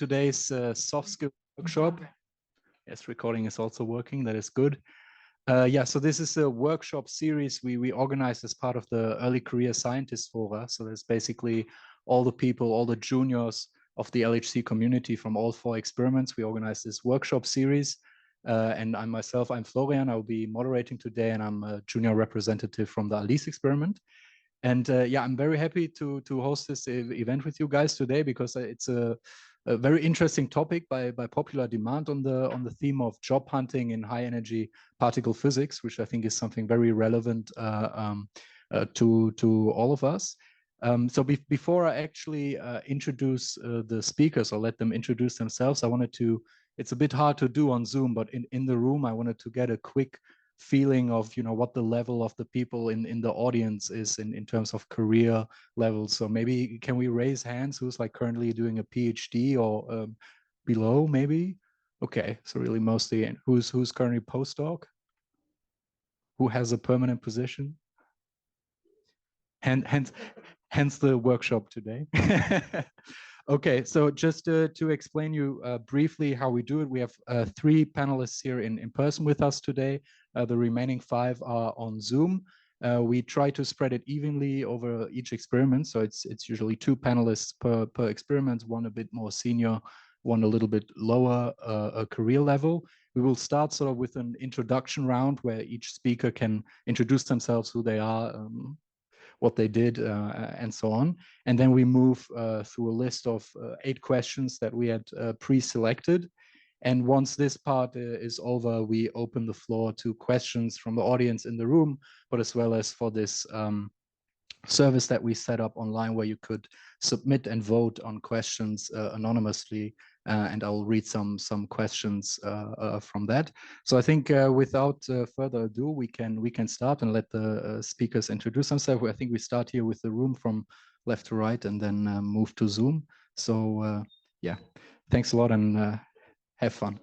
today's soft skill workshop. Yes, recording is also working. That is good. Yeah, so this is a workshop series we organized as part of the Early Career Scientist Fora. So there's basically all the people, all the juniors of the LHC community from all 4 experiments. We organized this workshop series. And I'm Florian. I'll be moderating today, and I'm a junior representative from the ALICE experiment. And yeah, I'm very happy to host this event with you guys today, because it's a very interesting topic by popular demand on the theme of job hunting in high energy particle physics, which I think is something very relevant to all of us. So before I actually introduce the speakers or let them introduce themselves, I wanted to, it's a bit hard to do on Zoom, but in the room, I wanted to get a quick feeling of, you know, what the level of the people in the audience is in terms of career levels. So maybe can we raise hands who's like currently doing a PhD or below maybe? Okay, so really mostly who's currently postdoc? Who has a permanent position? And hence the workshop today. Okay, so just to explain you briefly how we do it, we have 3 panelists here in person with us today. The remaining 5 are on Zoom. We try to spread it evenly over each experiment, so it's usually 2 panelists per experiment, one a bit more senior, one a little bit lower career level. We will start sort of with an introduction round where each speaker can introduce themselves, who they are, what they did, and so on. And then we move through a list of 8 questions that we had pre-selected. And once this part is over, we open the floor to questions from the audience in the room, but as well as for this service that we set up online where you could submit and vote on questions anonymously. And I'll read some questions from that. So I think without further ado, we can start and let the speakers introduce themselves. I think we start here with the room from left to right and then move to Zoom. So yeah, thanks a lot and have fun.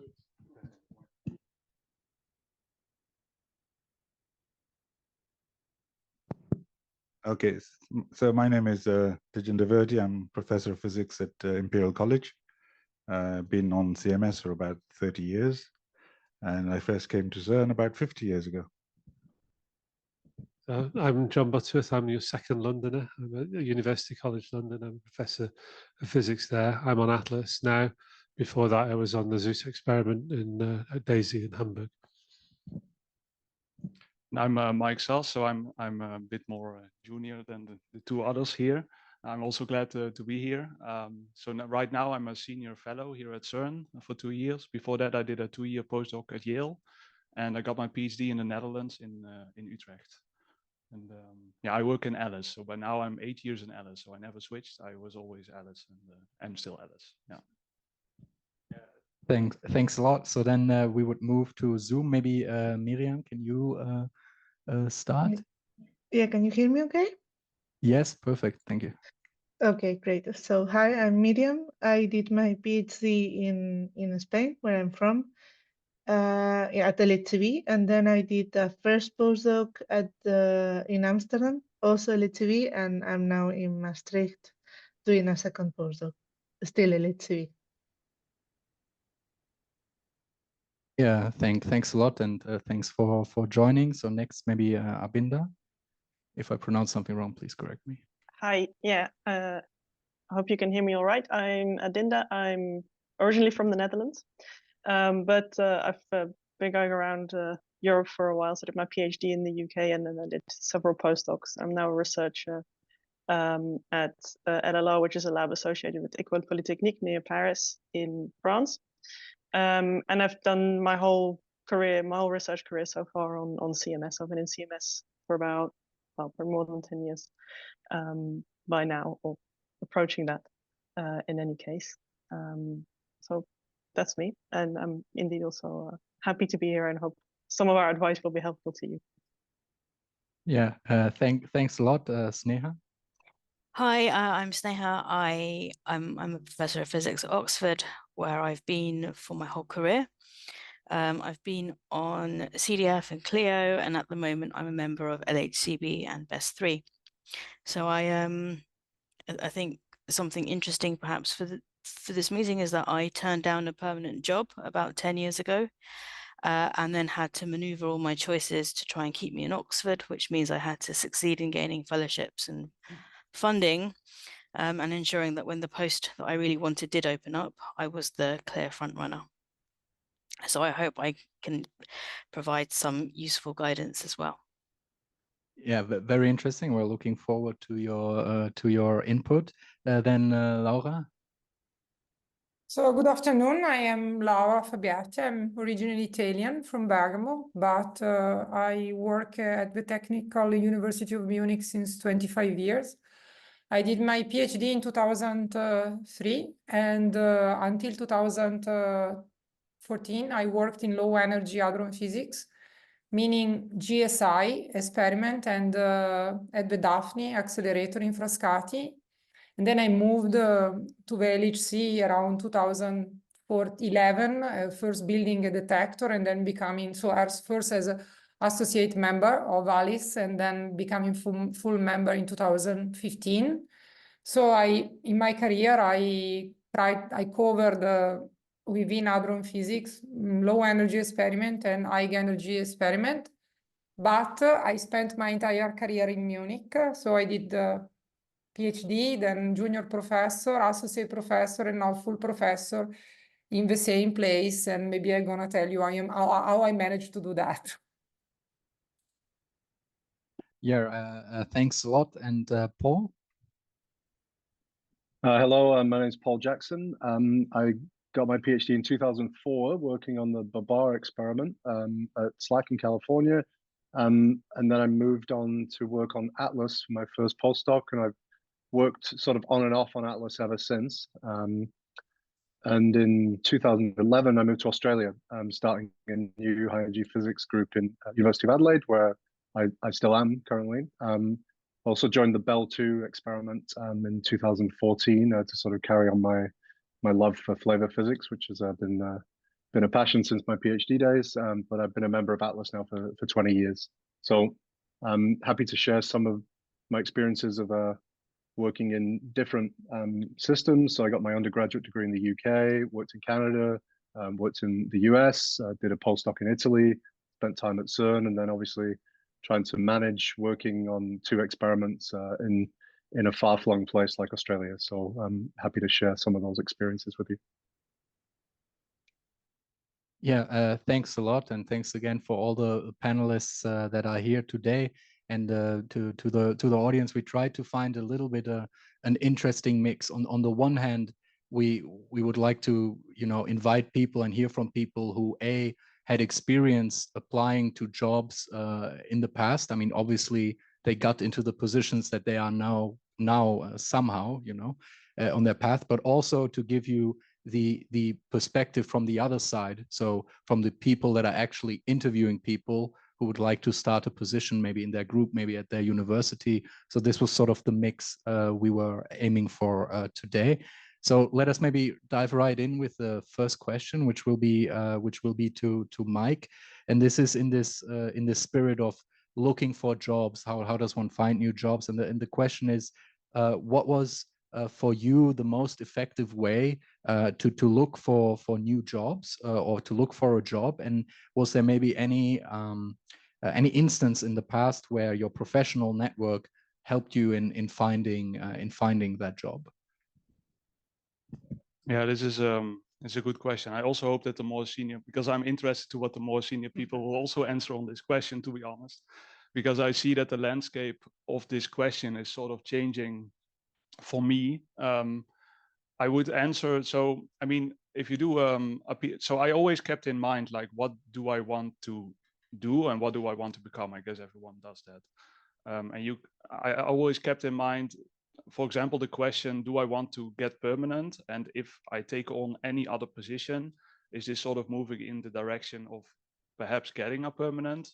Okay, so my name is Tejinder Virdee. I'm professor of physics at Imperial College. Been on CMS for about 30 years, and I first came to CERN about 50 years ago. I'm John Butterworth. I'm your second Londoner. I'm at University College London. I'm a professor of physics there. I'm on Atlas now. Before that, I was on the Zeus experiment at Daisy in Hamburg. I'm Mike Sass, so I'm a bit more junior than the 2 others here. I'm also glad to be here. So right now I'm a senior fellow here at CERN for 2 years. Before that, I did a 2-year postdoc at Yale, and I got my PhD in the Netherlands in Utrecht. And yeah, I work in Alice. So by now I'm 8 years in Alice. So I never switched. I was always Alice, and I'm still Alice. Yeah. Thanks a lot. So then we would move to Zoom. Maybe Miriam, can you start? Yeah, can you hear me okay? Yes, perfect. Thank you. Okay, great. So hi, I'm Miriam. I did my PhD in Spain, where I'm from, at the LHC, and then I did the first postdoc in Amsterdam, also LHC, and I'm now in Maastricht doing a second postdoc, still LHC. Yeah, thanks a lot, and thanks for joining. So next, maybe Adinda. If I pronounce something wrong, please correct me. Hi, yeah, I hope you can hear me all right. I'm Adinda. I'm originally from the Netherlands, but I've been going around Europe for a while. So I did my PhD in the UK, and then I did several postdocs. I'm now a researcher at LLO, which is a lab associated with École Polytechnique near Paris in France. And I've done my whole research career so far on CMS. I've been in CMS for more than 10 years by now, or approaching that in any case. So that's me, and I'm indeed also happy to be here and hope some of our advice will be helpful to you. Yeah, thanks a lot, Sneha. Hi, I'm Sneha. I'm a professor of physics at Oxford, where I've been for my whole career. I've been on CDF and Clio, and at the moment I'm a member of LHCb and BEST3. So I think something interesting perhaps for this meeting is that I turned down a permanent job about 10 years ago, and then had to maneuver all my choices to try and keep me in Oxford, which means I had to succeed in gaining fellowships and funding, and ensuring that when the post that I really wanted did open up, I was the clear front runner. So I hope I can provide some useful guidance as well. Yeah, very interesting. We're looking forward to your input. Then Laura. So good afternoon. I am Laura Fabbietti. I'm originally Italian from Bergamo, but I work at the Technical University of Munich since 25 years. I did my PhD in 2003, and until 2014, I worked in low energy hadron physics, meaning GSI experiment and at the Daphne accelerator in Frascati. And then I moved to the LHC around 2011, first building a detector and then becoming, first as an associate member of ALICE and then becoming full member in 2015. So in my career, I covered within hadron physics, low energy experiment and high energy experiment. But I spent my entire career in Munich. So I did PhD, then junior professor, associate professor, and now full professor in the same place. And maybe I'm gonna tell you how I managed to do that. Yeah, thanks a lot. And Paul? Hello, my name is Paul Jackson. I got my PhD in 2004 working on the Babar experiment at SLAC in California. And then I moved on to work on Atlas for my first postdoc, and I've worked sort of on and off on Atlas ever since. And in 2011, I moved to Australia, starting a new high energy physics group in University of Adelaide, where I still am currently. Also joined the Bell 2 experiment in 2014 to sort of carry on my love for flavor physics, which has been a passion since my PhD days. But I've been a member of Atlas now for 20 years. So I'm happy to share some of my experiences of working in different systems. So I got my undergraduate degree in the UK, worked in Canada, worked in the US, did a postdoc in Italy, spent time at CERN, and then obviously trying to manage working on 2 experiments in a far-flung place like Australia. So I'm happy to share some of those experiences with you. Yeah, thanks a lot, and thanks again for all the panelists that are here today. And to the audience, we tried to find a little bit an interesting mix. On the one hand, we would like to invite people and hear from people who had experience applying to jobs in the past. I mean, obviously they got into the positions that they are now somehow on their path, but also to give you the perspective from the other side. So from the people that are actually interviewing people who would like to start a position, maybe in their group, maybe at their university. So this was sort of the mix we were aiming for today. So let us maybe dive right in with the first question, which will be to Mike. And this is in this spirit of looking for jobs. How does one find new jobs? And the question is, what was for you the most effective way to look for new jobs or to look for a job? And was there maybe any instance in the past where your professional network helped you in finding that job? Yeah, this is a good question. I also hope that the more senior, because I'm interested to what the more senior people will also answer on this question, to be honest, because I see that the landscape of this question is sort of changing for me. I would answer, so I mean, if you do so I always kept in mind, like, what do I want to do and what do I want to become? I guess everyone does that. I always kept in mind, for example, the question, do I want to get permanent? And if I take on any other position, is this sort of moving in the direction of perhaps getting a permanent?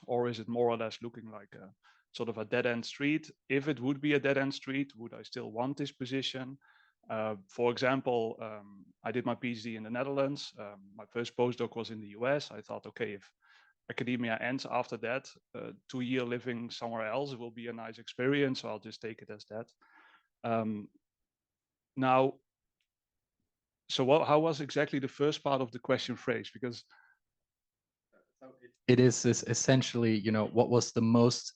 Or is it more or less looking like a sort of a dead-end street? If it would be a dead-end street, would I still want this position? For example, I did my PhD in the Netherlands. My first postdoc was in the US. I thought, okay, if academia ends after that, 2-year living somewhere else will be a nice experience. So I'll just take it as that. Now, So how was exactly the first part of the question phrased? Because it is essentially, you know, what was the most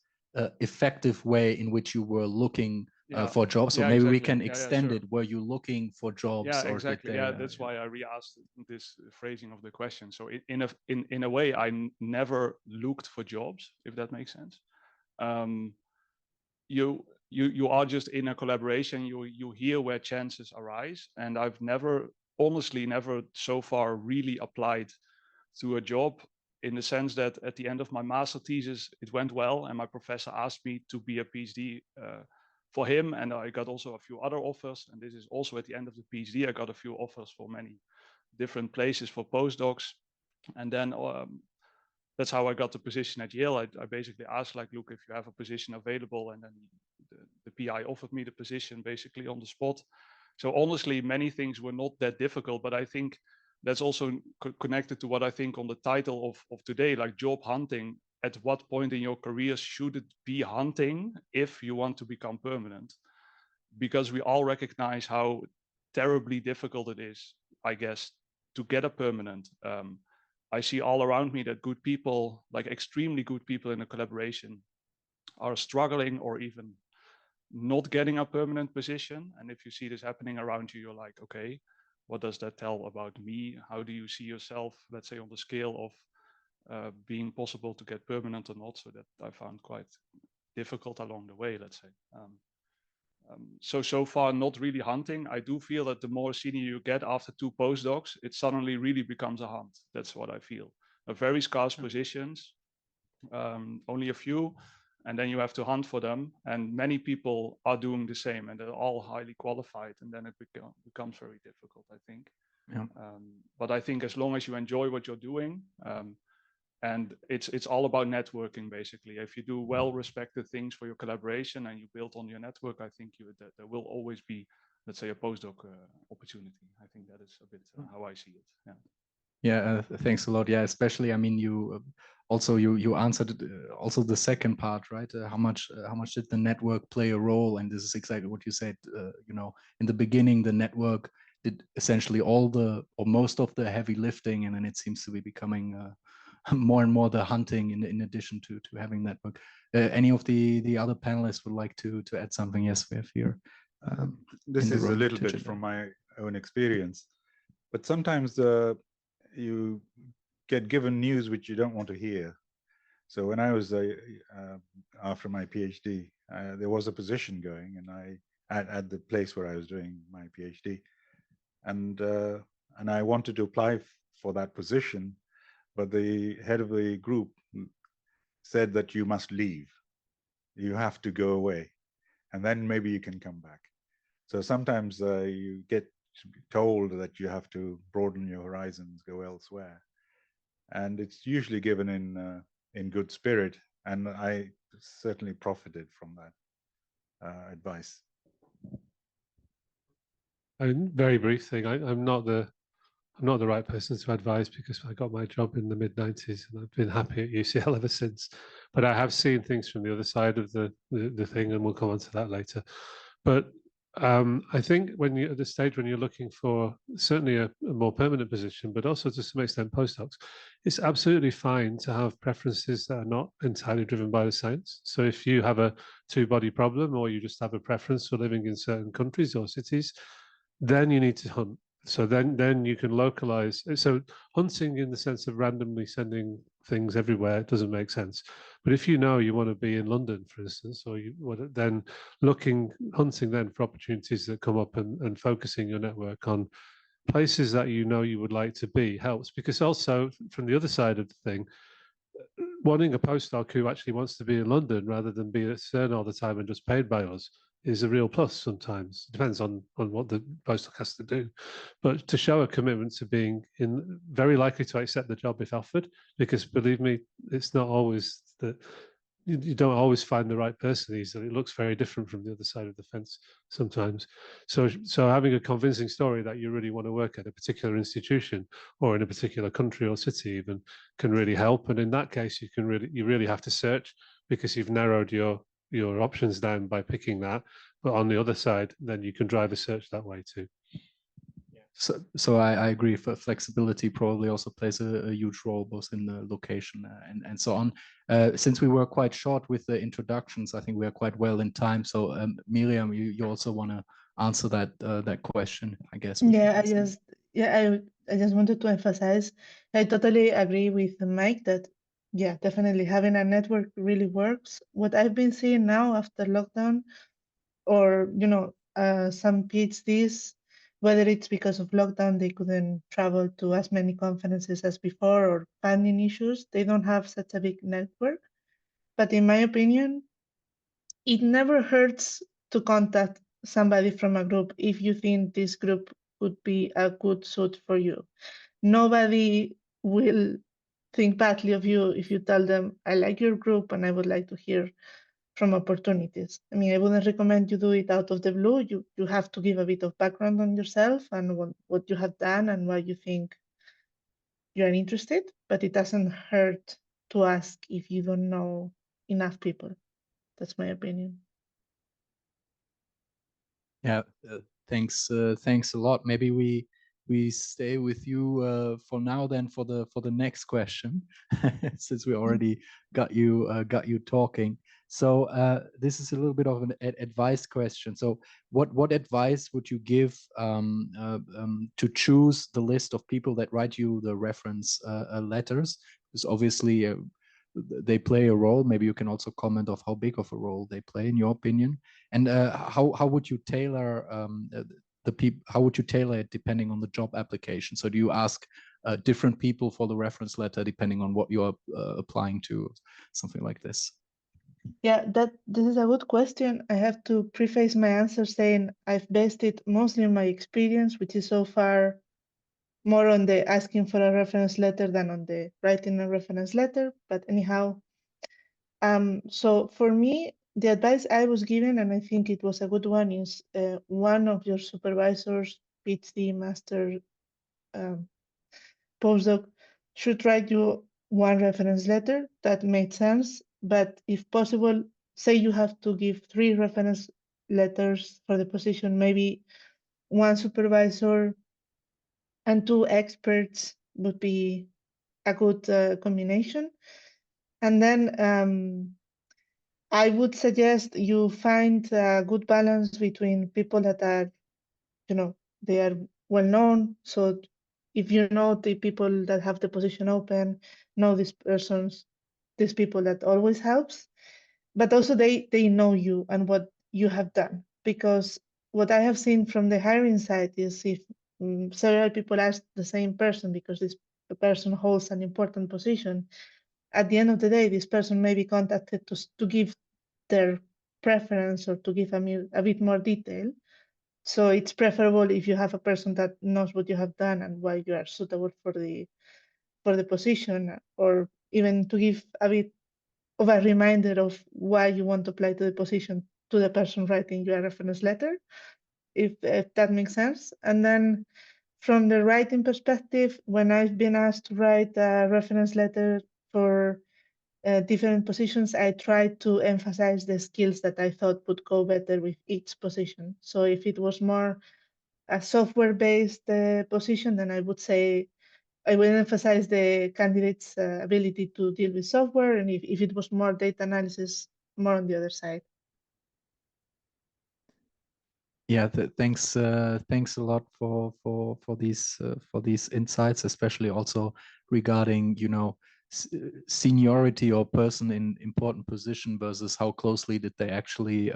effective way in which you were looking for jobs? Or maybe we can extend it. Were you looking for jobs? Yeah, exactly. Yeah, that's why I re-asked this phrasing of the question. So in a way, I never looked for jobs, if that makes sense. You are just in a collaboration. You hear where chances arise, and I've honestly never so far really applied to a job, in the sense that at the end of my master thesis, it went well, and my professor asked me to be a PhD for him, and I got also a few other offers. And this is also at the end of the PhD, I got a few offers for many different places for postdocs, and then that's how I got the position at Yale. I basically asked, like, look, if you have a position available, and then the PI offered me the position basically on the spot. So honestly, many things were not that difficult, but I think that's also connected to what I think on the title of today, like job hunting. At what point in your career should it be hunting if you want to become permanent? Because we all recognize how terribly difficult it is, I guess, to get a permanent. I see all around me that good people, like extremely good people in a collaboration, are struggling or even not getting a permanent position. And if you see this happening around you, you're like, okay, what does that tell about me? How do you see yourself, let's say, on the scale of being possible to get permanent or not? So that I found quite difficult along the way, let's say. So far, not really hunting. I do feel that the more senior you get after 2 postdocs, it suddenly really becomes a hunt. That's what I feel. Very scarce positions, only a few, and then you have to hunt for them. And many people are doing the same, and they're all highly qualified. And then it becomes very difficult, I think. Yeah. But I think as long as you enjoy what you're doing, and it's all about networking, basically. If you do well-respected things for your collaboration and you build on your network, I think there will always be, let's say, a postdoc opportunity. I think that is a bit how I see it. Yeah. Yeah, thanks a lot. Yeah, especially, I mean, you answered also the second part, right? How much did the network play a role? And this is exactly what you said. You know, in the beginning, the network did essentially all or most of the heavy lifting, and then it seems to be becoming more and more the hunting in addition to having network. Any of the other panelists would like to add something? Yes, we have here. This is a little bit from my own experience, but sometimes you get given news which you don't want to hear. So when I was after my PhD, there was a position going, and at the place where I was doing my PhD, and I wanted to apply for that position, but the head of the group said that you must leave, you have to go away, and then maybe you can come back. So sometimes you get told that you have to broaden your horizons, go elsewhere, and it's usually given in good spirit, and I certainly profited from that advice. A very brief thing. I'm not the right person to advise, because I got my job in the mid-90s and I've been happy at UCL ever since. But I have seen things from the other side of the thing, and we'll come on to that later. But I think when you're at the stage when you're looking for certainly a more permanent position, but also to some extent postdocs, it's absolutely fine to have preferences that are not entirely driven by the science. So if you have a two-body problem, or you just have a preference for living in certain countries or cities, then you need to hunt. So then you can localize. So hunting in the sense of randomly sending things everywhere doesn't make sense. But if you know you want to be in London, for instance, or then hunting then for opportunities that come up, and focusing your network on places that you know you would like to be helps. Because also from the other side of the thing, wanting a postdoc who actually wants to be in London rather than be at CERN all the time and just paid by us is a real plus sometimes. It depends on what the postdoc has to do. But to show a commitment to being very likely to accept the job if offered, because believe me, it's not always that you don't always find the right person easily. It looks very different from the other side of the fence sometimes. So having a convincing story that you really want to work at a particular institution or in a particular country or city even can really help. And in that case, you really have to search, because you've narrowed your options down by picking that. But on the other side, then you can drive a search that way too. So I agree. Flexibility probably also plays a huge role, both in the location and so on. Since we were quite short with the introductions, I think we are quite well in time. So Miriam, you also want to answer that question, I guess. Yeah, I just wanted to emphasize, I totally agree with Mike that, yeah, definitely having a network really works. What I've been seeing now after lockdown, or, you know, some PhDs, whether it's because of lockdown, they couldn't travel to as many conferences as before, or funding issues, they don't have such a big network. But in my opinion, it never hurts to contact somebody from a group if you think this group would be a good suit for you. Nobody will think badly of you if you tell them, I like your group and I would like to hear from opportunities. I mean, I wouldn't recommend you do it out of the blue. You have to give a bit of background on yourself and what you have done and why you think you are interested, but it doesn't hurt to ask if you don't know enough people. That's my opinion. Yeah, thanks a lot. Maybe we stay with you for now, then for the next question, since we already got you talking. So this is a little bit of an advice question. So what advice would you give to choose the list of people that write you the reference letters? Because obviously they play a role. Maybe you can also comment of how big of a role they play in your opinion. And how would you tailor how would you tailor it depending on the job application? So do you ask different people for the reference letter depending on what you are applying to, something like this? Yeah, this is a good question. I have to preface my answer saying I've based it mostly on my experience, which is so far more on the asking for a reference letter than on the writing a reference letter. But anyhow, so for me, the advice I was given, and I think it was a good one, is one of your supervisors, PhD, master, postdoc, should write you one reference letter. That made sense. But if possible, say you have to give 3 reference letters for the position, maybe 1 supervisor and 2 experts would be a good combination. And then I would suggest you find a good balance between people that are, you know, they are well known. So if you know the people that have the position open, know these people, that always helps. But also they know you and what you have done. Because what I have seen from the hiring side is if several people ask the same person because this person holds an important position, at the end of the day, this person may be contacted to give their preference or to give a bit more detail. So it's preferable if you have a person that knows what you have done and why you are suitable for the position, or even to give a bit of a reminder of why you want to apply to the position to the person writing your reference letter, if that makes sense. And then from the writing perspective, when I've been asked to write a reference letter for different positions, I tried to emphasize the skills that I thought would go better with each position. So if it was more a software-based position, then I would say I would emphasize the candidate's ability to deal with software, and if it was more data analysis, more on the other side. Yeah, thanks a lot for these insights, especially also regarding, you know, seniority or person in important position versus how closely did they actually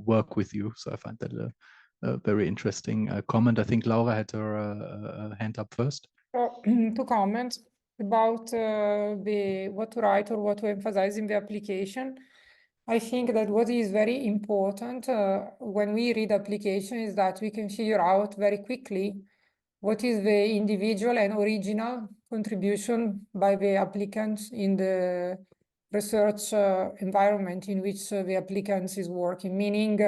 work with you. So I find that a very interesting comment. I think Laura had her hand up first. To comment about what to write or what to emphasize in the application. I think that what is very important when we read application is that we can figure out very quickly what is the individual and original contribution by the applicants in the research environment in which the applicants is working. Meaning,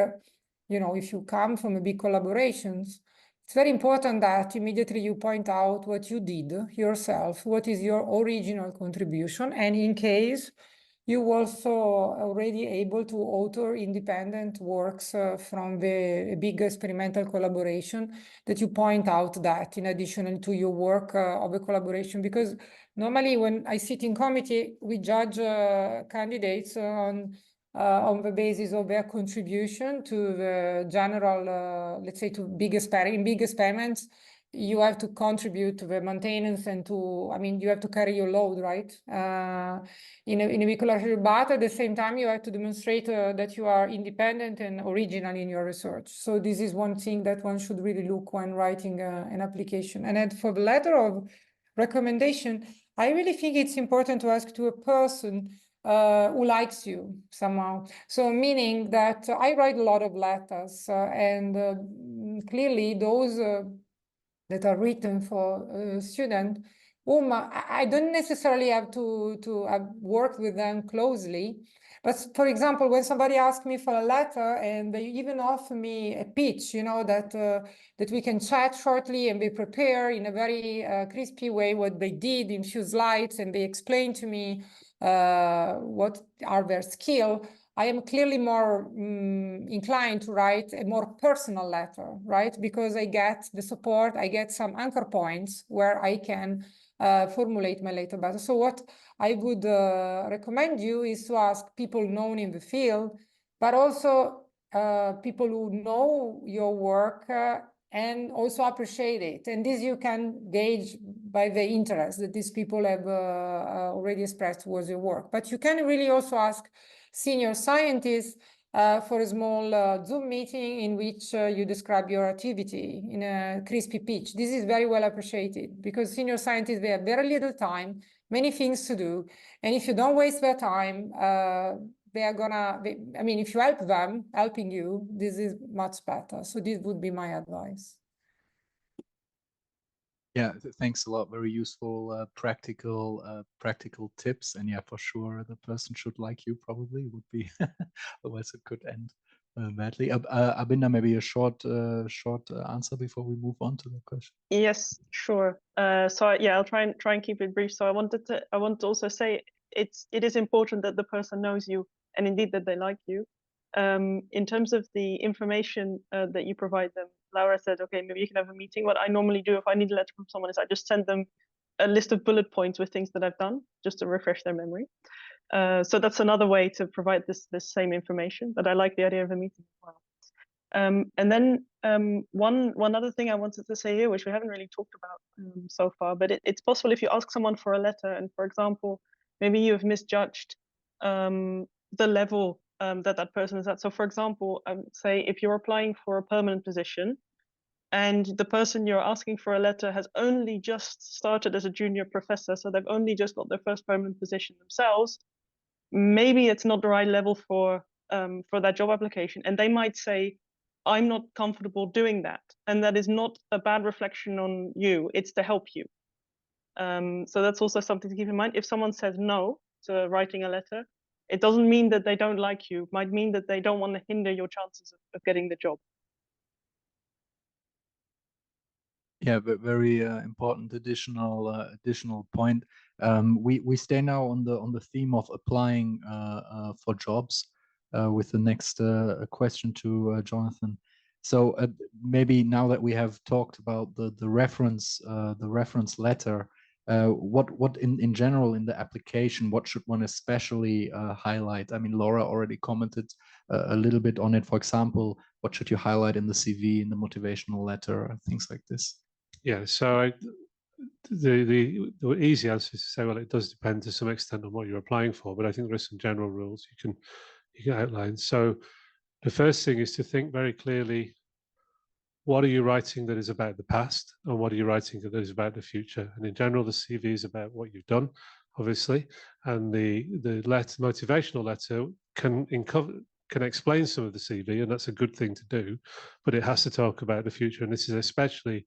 you know, if you come from a big collaborations, it's very important that immediately you point out what you did yourself, what is your original contribution, and in case you also already able to author independent works from the big experimental collaboration that you point out that in addition to your work of a collaboration, because normally when I sit in committee, we judge candidates on the basis of their contribution to the general, let's say, to big experiments, you have to contribute to the maintenance and to, I mean, you have to carry your load, right? In a big collaboration, but at the same time, you have to demonstrate that you are independent and original in your research. So this is one thing that one should really look when writing an application. And then for the letter of recommendation, I really think it's important to ask to a person who likes you somehow. So meaning that I write a lot of letters and clearly those that are written for students whom I don't necessarily have to have worked with them closely. But for example, when somebody asks me for a letter and they even offer me a pitch, you know, that we can chat shortly and they prepare in a very crispy way what they did in few slides and they explain to me what are their skills, I am clearly more inclined to write a more personal letter, right? Because I get the support, I get some anchor points where I can formulate my letter better. So what I would recommend you is to ask people known in the field, but also people who know your work and also appreciate it. And this you can gauge by the interest that these people have already expressed towards your work. But you can really also ask senior scientists for a small Zoom meeting in which you describe your activity in a crispy pitch. This is very well appreciated because senior scientists, they have very little time, many things to do. And if you don't waste their time, they are gonna, I mean, if you help them, helping you, this is much better. So this would be my advice. Yeah, thanks a lot. Very useful, practical tips. And yeah, for sure, the person should like you. Probably would be, otherwise it could end badly. Adinda, maybe a short answer before we move on to the question. Yes, sure. So yeah, I'll try and keep it brief. So I want to also say it is important that the person knows you and indeed that they like you. In terms of the information that you provide them, Laura said, okay, maybe you can have a meeting. What I normally do if I need a letter from someone is I just send them a list of bullet points with things that I've done just to refresh their memory. So that's another way to provide this same information, but I like the idea of a meeting as well. And then one other thing I wanted to say here, which we haven't really talked about so far, but it's possible if you ask someone for a letter and, for example, maybe you have misjudged the level that person is at. So for example, say if you're applying for a permanent position and the person you're asking for a letter has only just started as a junior professor, so they've only just got their first permanent position themselves, maybe it's not the right level for that job application. And they might say, I'm not comfortable doing that. And that is not a bad reflection on you, it's to help you. So that's also something to keep in mind. If someone says no to writing a letter, it doesn't mean that they don't like you. It might mean that they don't want to hinder your chances of getting the job. Yeah, but very important additional point. We stay now on the theme of applying for jobs with the next question to Jonathan. So maybe now that we have talked about the reference letter, what in general in the application, what should one especially highlight? I mean, Laura already commented a little bit on it. For example, what should you highlight in the CV, in the motivational letter, things like this? Yeah, so the easy answer is to say, well, it does depend to some extent on what you're applying for, but I think there are some general rules you can outline. So the first thing is to think very clearly, what are you writing that is about the past and what are you writing that is about the future? And in general, the CV is about what you've done, obviously, and the motivational letter can explain some of the CV, and that's a good thing to do, but it has to talk about the future. And this is especially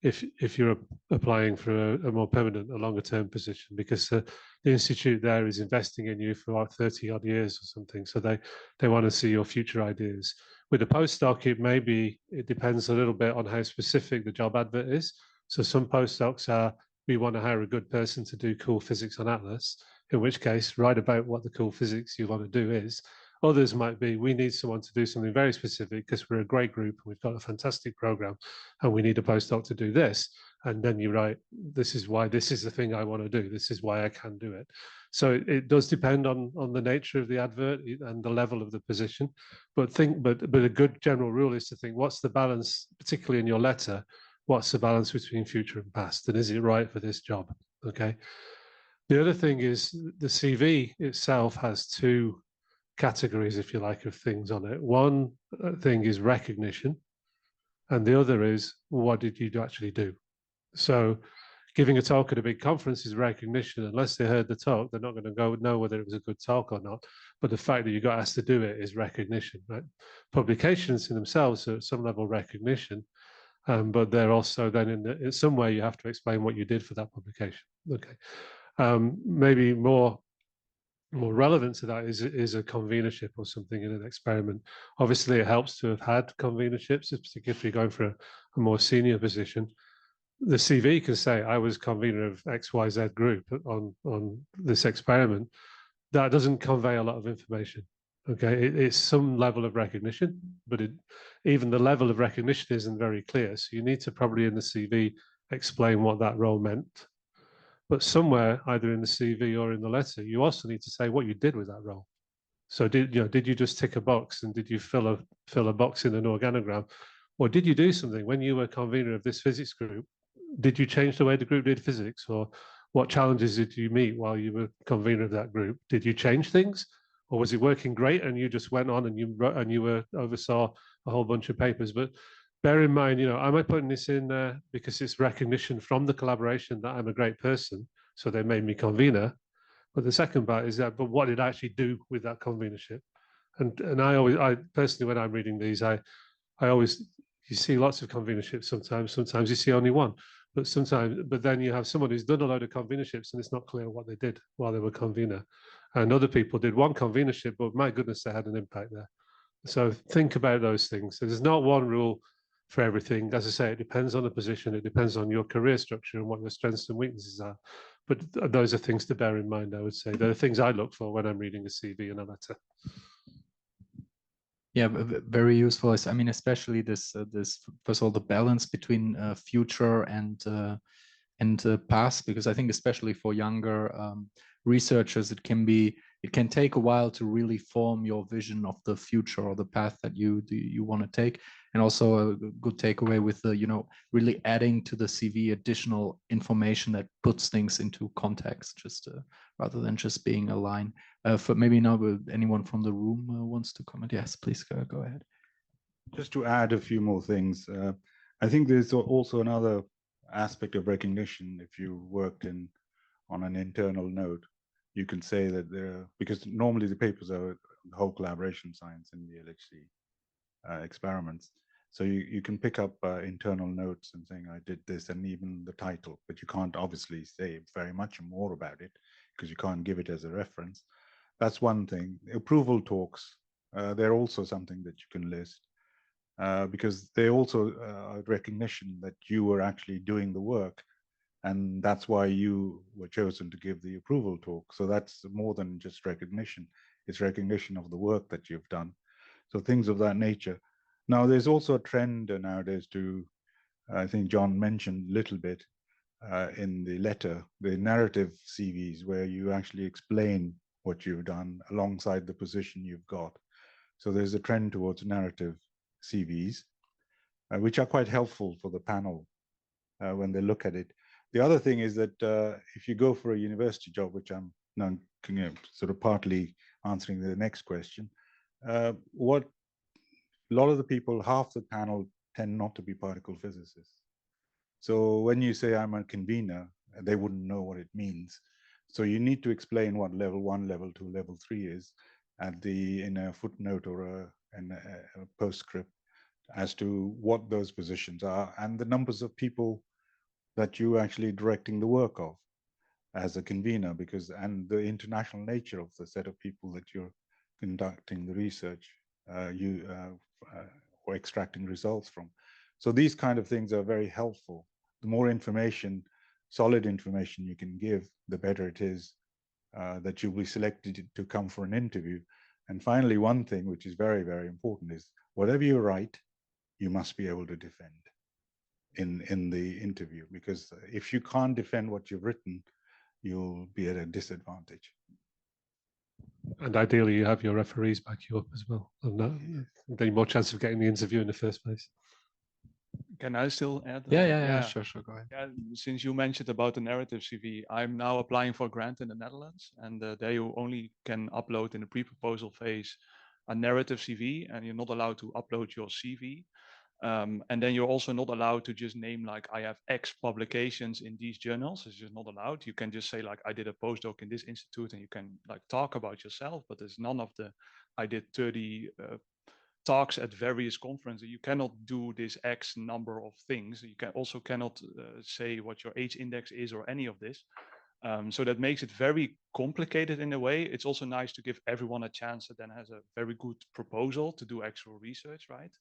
if you're applying for a more permanent, a longer term position, because the institute there is investing in you for like 30 odd years or something. So they want to see your future ideas. With a postdoc, it depends a little bit on how specific the job advert is. So some postdocs are, we want to hire a good person to do cool physics on Atlas. in which case write about what the cool physics you want to do is. Others might be, we need someone to do something very specific because we're a great group and we've got a fantastic program and we need a postdoc to do this. And then you write, this is why this is the thing I want to do. This is why I can do it. So it does depend on the nature of the advert and the level of the position. But a good general rule is to think, what's the balance, particularly in your letter, what's the balance between future and past? And is it right for this job? Okay. The other thing is the CV itself has two categories, if you like, of things on it. One thing is recognition, and the other is what did you actually do? So giving a talk at a big conference is recognition. Unless they heard the talk, they're not going to know whether it was a good talk or not. But the fact that you got asked to do it is recognition, right? Publications in themselves are at some level recognition, but they're also then in some way you have to explain what you did for that publication. Okay, maybe more relevant to that is a convenership or something in an experiment. Obviously, it helps to have had convenerships, particularly if you're going for a more senior position. The CV can say, I was convener of XYZ group on this experiment. That doesn't convey a lot of information. Okay, it's some level of recognition, but even the level of recognition isn't very clear. So you need to probably in the CV explain what that role meant. But somewhere, either in the CV or in the letter, you also need to say what you did with that role. So did you just tick a box and did you fill a box in an organogram, or did you do something when you were convener of this physics group? Did you change the way the group did physics, or what challenges did you meet while you were convener of that group? Did you change things, or was it working great and you just went on and you oversaw a whole bunch of papers? But bear in mind, am I putting this in there because it's recognition from the collaboration that I'm a great person, so they made me convener? But the second part is that, but what did I actually do with that convenership? And I personally, when I'm reading these, I always, you see lots of convenerships sometimes you see only one, but then you have someone who's done a load of convenerships and it's not clear what they did while they were convener. And other people did one convenership, but my goodness, they had an impact there. So think about those things. So there's not one rule for everything. As I say, it depends on the position, it depends on your career structure and what your strengths and weaknesses are. But those are things to bear in mind, I would say. They're the things I look for when I'm reading a CV and a letter. Yeah, very useful. I mean, especially this first of all, the balance between future and past, because I think especially for younger researchers, it can take a while to really form your vision of the future or the path that you want to take. And also a good takeaway with the, really adding to the CV additional information that puts things into context, just rather than just being a line. For maybe now, anyone from the room wants to comment? Yes, please go ahead. Just to add a few more things, I think there's also another aspect of recognition. If you worked on an internal note, you can say that because normally the papers are the whole collaboration science in the LHC experiments. So you can pick up internal notes and saying, I did this, and even the title, but you can't obviously say very much more about it because you can't give it as a reference. That's one thing. Approval talks, they're also something that you can list because they also are recognition that you were actually doing the work, and that's why you were chosen to give the approval talk. So that's more than just recognition. It's recognition of the work that you've done. So things of that nature. Now, there's also a trend nowadays to, I think John mentioned a little bit in the letter, the narrative CVs, where you actually explain what you've done alongside the position you've got. So there's a trend towards narrative CVs, which are quite helpful for the panel when they look at it. The other thing is that if you go for a university job, which I'm now sort of partly answering the next question, what a lot of the people, half the panel tend not to be particle physicists. So when you say I'm a convener, they wouldn't know what it means. So you need to explain what level 1, level 2, level 3 is in a footnote or a postscript as to what those positions are and the numbers of people that you're actually directing the work of as a convener, and the international nature of the set of people that you're conducting the research or extracting results from. So these kind of things are very helpful. The more information, solid information you can give, the better it is that you'll be selected to come for an interview. And finally, one thing which is very, very important is whatever you write, you must be able to defend in the interview, because if you can't defend what you've written, you'll be at a disadvantage. And ideally, you have your referees back you up as well. And then more chance of getting the interview in the first place. Can I still add? Yeah, sure, go ahead. Yeah, since you mentioned about the narrative CV, I'm now applying for a grant in the Netherlands, and there you only can upload in the pre-proposal phase a narrative CV, and you're not allowed to upload your CV. And then you're also not allowed to just name like I have X publications in these journals. It's just not allowed. You can just say like I did a postdoc in this institute, and you can like talk about yourself, but there's none of the I did 30 talks at various conferences. You cannot do this X number of things. You can also cannot say what your H index is or any of this. So that makes it very complicated in a way. It's also nice to give everyone a chance that then has a very good proposal to do actual research, right?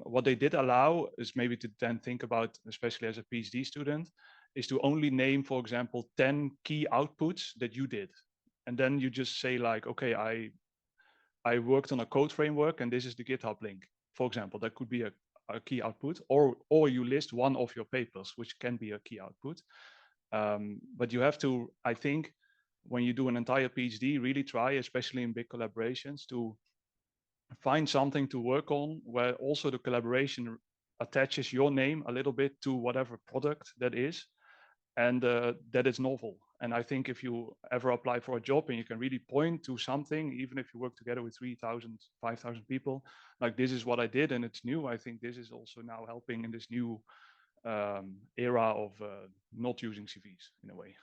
What they did allow is maybe to then think about, especially as a PhD student, is to only name, for example, 10 key outputs that you did. And then you just say like, okay, I worked on a code framework and this is the GitHub link, for example. That could be a key output, or you list one of your papers, which can be a key output. But you have to, I think, when you do an entire PhD, really try, especially in big collaborations, to find something to work on where also the collaboration attaches your name a little bit to whatever product that is, and that is novel. And I think if you ever apply for a job and you can really point to something, even if you work together with 3,000, 5,000 people, like this is what I did and it's new, I think this is also now helping in this new era of not using CVs in a way.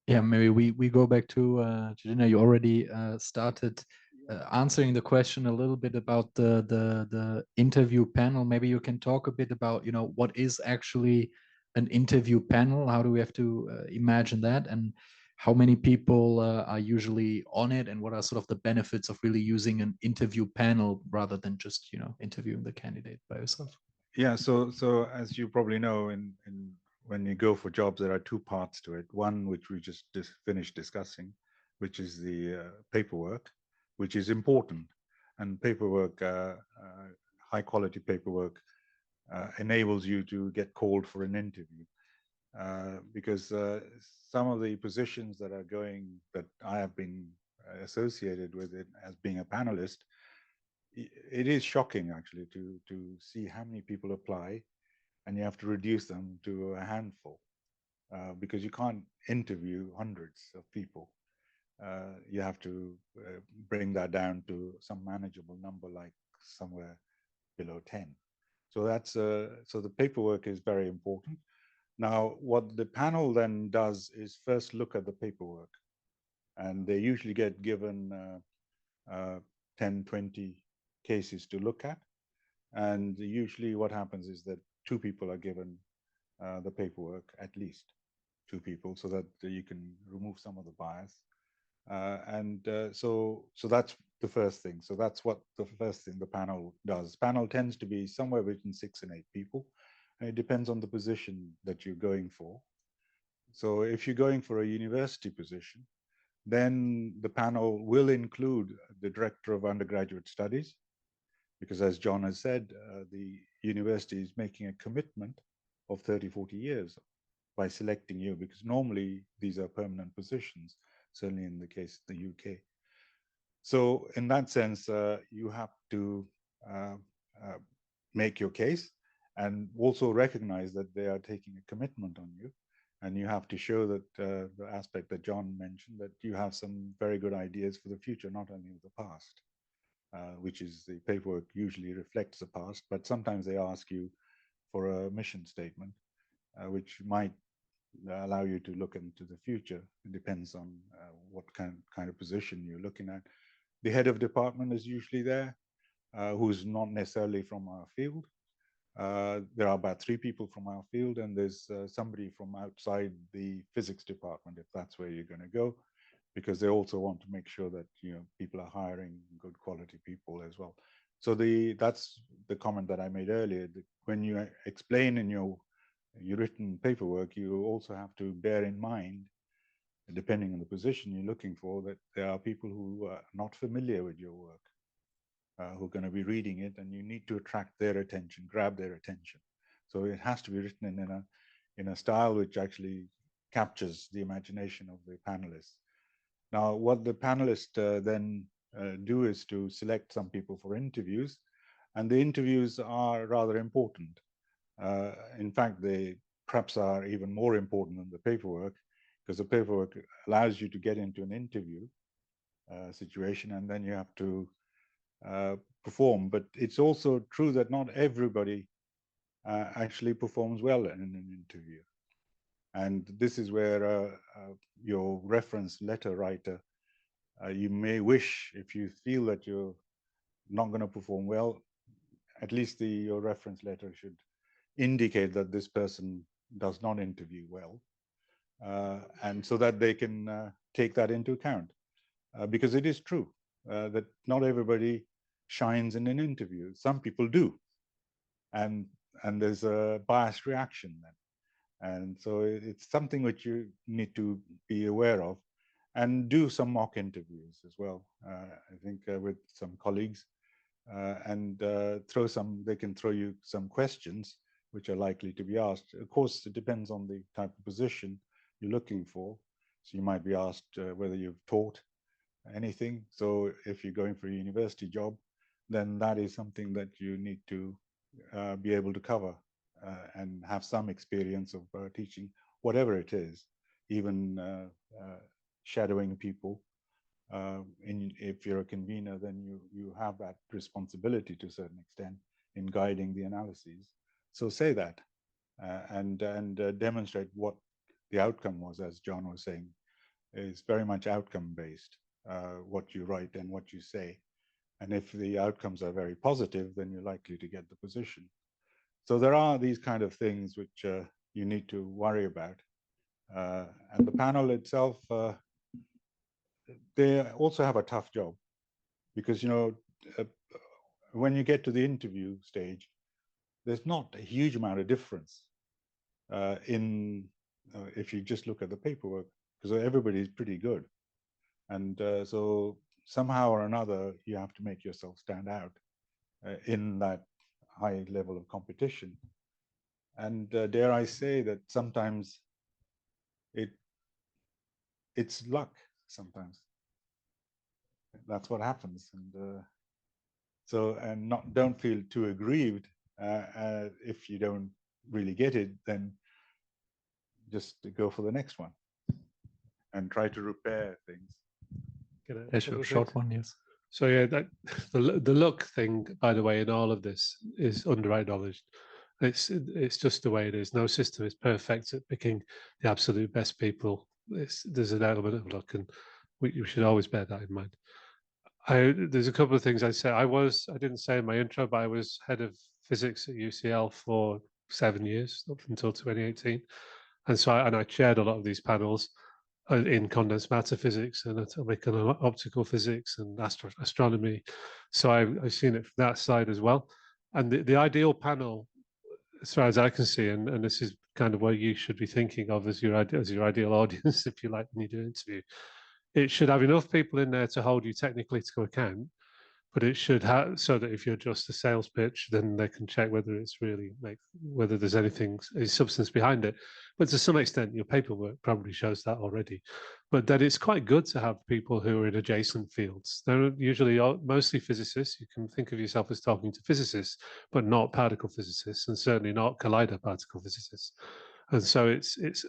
Yeah, maybe we go back to Tejinder. You already started answering the question a little bit about the interview panel. Maybe you can talk a bit about, you know, what is actually an interview panel? How do we have to imagine that? And how many people are usually on it? And what are sort of the benefits of really using an interview panel rather than just, you know, interviewing the candidate by yourself? Yeah, so as you probably know, when you go for jobs, there are two parts to it. One, which we just finished discussing, which is the paperwork, which is important. And paperwork, high quality paperwork, enables you to get called for an interview. Because some of the positions that I have been associated with it as being a panelist, it is shocking actually to see how many people apply, and you have to reduce them to a handful because you can't interview hundreds of people. You have to bring that down to some manageable number, like somewhere below 10. So that's so the paperwork is very important. Now, what the panel then does is first look at the paperwork, and they usually get given 10, 20 cases to look at. And usually what happens is that 2 people are given the paperwork, at least 2 people, so that you can remove some of the bias. So that's the first thing. So that's what the first thing the panel does. Panel tends to be somewhere between 6 and 8 people. And it depends on the position that you're going for. So if you're going for a university position, then the panel will include the director of undergraduate studies, because as John has said, the university is making a commitment of 30, 40 years by selecting you, because normally these are permanent positions, certainly in the case of the UK. So in that sense, you have to make your case and also recognize that they are taking a commitment on you. And you have to show that the aspect that John mentioned, that you have some very good ideas for the future, not only of the past, which is the paperwork usually reflects the past, but sometimes they ask you for a mission statement, which might allow you to look into the future. It depends on what kind of position you're looking at. The head of department is usually there, who's not necessarily from our field. There are about 3 people from our field, and there's somebody from outside the physics department, if that's where you're going to go, because they also want to make sure that, you know, people are hiring good quality people as well. So that's the comment that I made earlier, that when you explain in your written paperwork, you also have to bear in mind, depending on the position you're looking for, that there are people who are not familiar with your work, who are going to be reading it, and you need to attract their attention, grab their attention. So it has to be written in a style which actually captures the imagination of the panelists. Now, what the panelists then do is to select some people for interviews, and the interviews are rather important. In fact, they perhaps are even more important than the paperwork, because the paperwork allows you to get into an interview situation, and then you have to perform. But it's also true that not everybody actually performs well in an interview. And this is where your reference letter writer, you may wish, if you feel that you're not going to perform well, at least your reference letter should indicate that this person does not interview well, and so that they can take that into account, because it is true that not everybody shines in an interview. Some people do, and there's a biased reaction then, and so it's something which you need to be aware of, and do some mock interviews as well. I think with some colleagues, and they can throw you some questions which are likely to be asked. Of course, it depends on the type of position you're looking for. So you might be asked whether you've taught anything. So if you're going for a university job, then that is something that you need to be able to cover and have some experience of teaching, whatever it is, even shadowing people. If you're a convener, then you have that responsibility to a certain extent in guiding the analyses. So say that and demonstrate what the outcome was, as John was saying, is very much outcome based, what you write and what you say. And if the outcomes are very positive, then you're likely to get the position. So there are these kind of things which you need to worry about. And the panel itself, they also have a tough job, because, you know, when you get to the interview stage, there's not a huge amount of difference if you just look at the paperwork, because everybody's pretty good. And so somehow or another, you have to make yourself stand out in that high level of competition. And dare I say that sometimes it's luck sometimes. That's what happens. And don't feel too aggrieved if you don't really get it, then just go for the next one and try to repair things. A short one, yes. So yeah, the luck thing, by the way, in all of this is under-acknowledged. It's just the way it is. No system is perfect at picking the absolute best people. There's an element of luck, and you should always bear that in mind. There's a couple of things I'd say. I didn't say in my intro, but I was head of physics at UCL for 7 years, up until 2018. And so I chaired a lot of these panels in condensed matter physics and atomic and optical physics and astronomy. So I've seen it from that side as well. And the ideal panel, as far as I can see, and this is kind of what you should be thinking of as your ideal audience, if you like, when you do an interview, it should have enough people in there to hold you technically to account, but it should have so that if you're just a sales pitch, then they can check whether it's really whether there's any substance behind it. But to some extent, your paperwork probably shows that already. But that it's quite good to have people who are in adjacent fields. They're usually mostly physicists. You can think of yourself as talking to physicists, but not particle physicists, and certainly not collider particle physicists. And so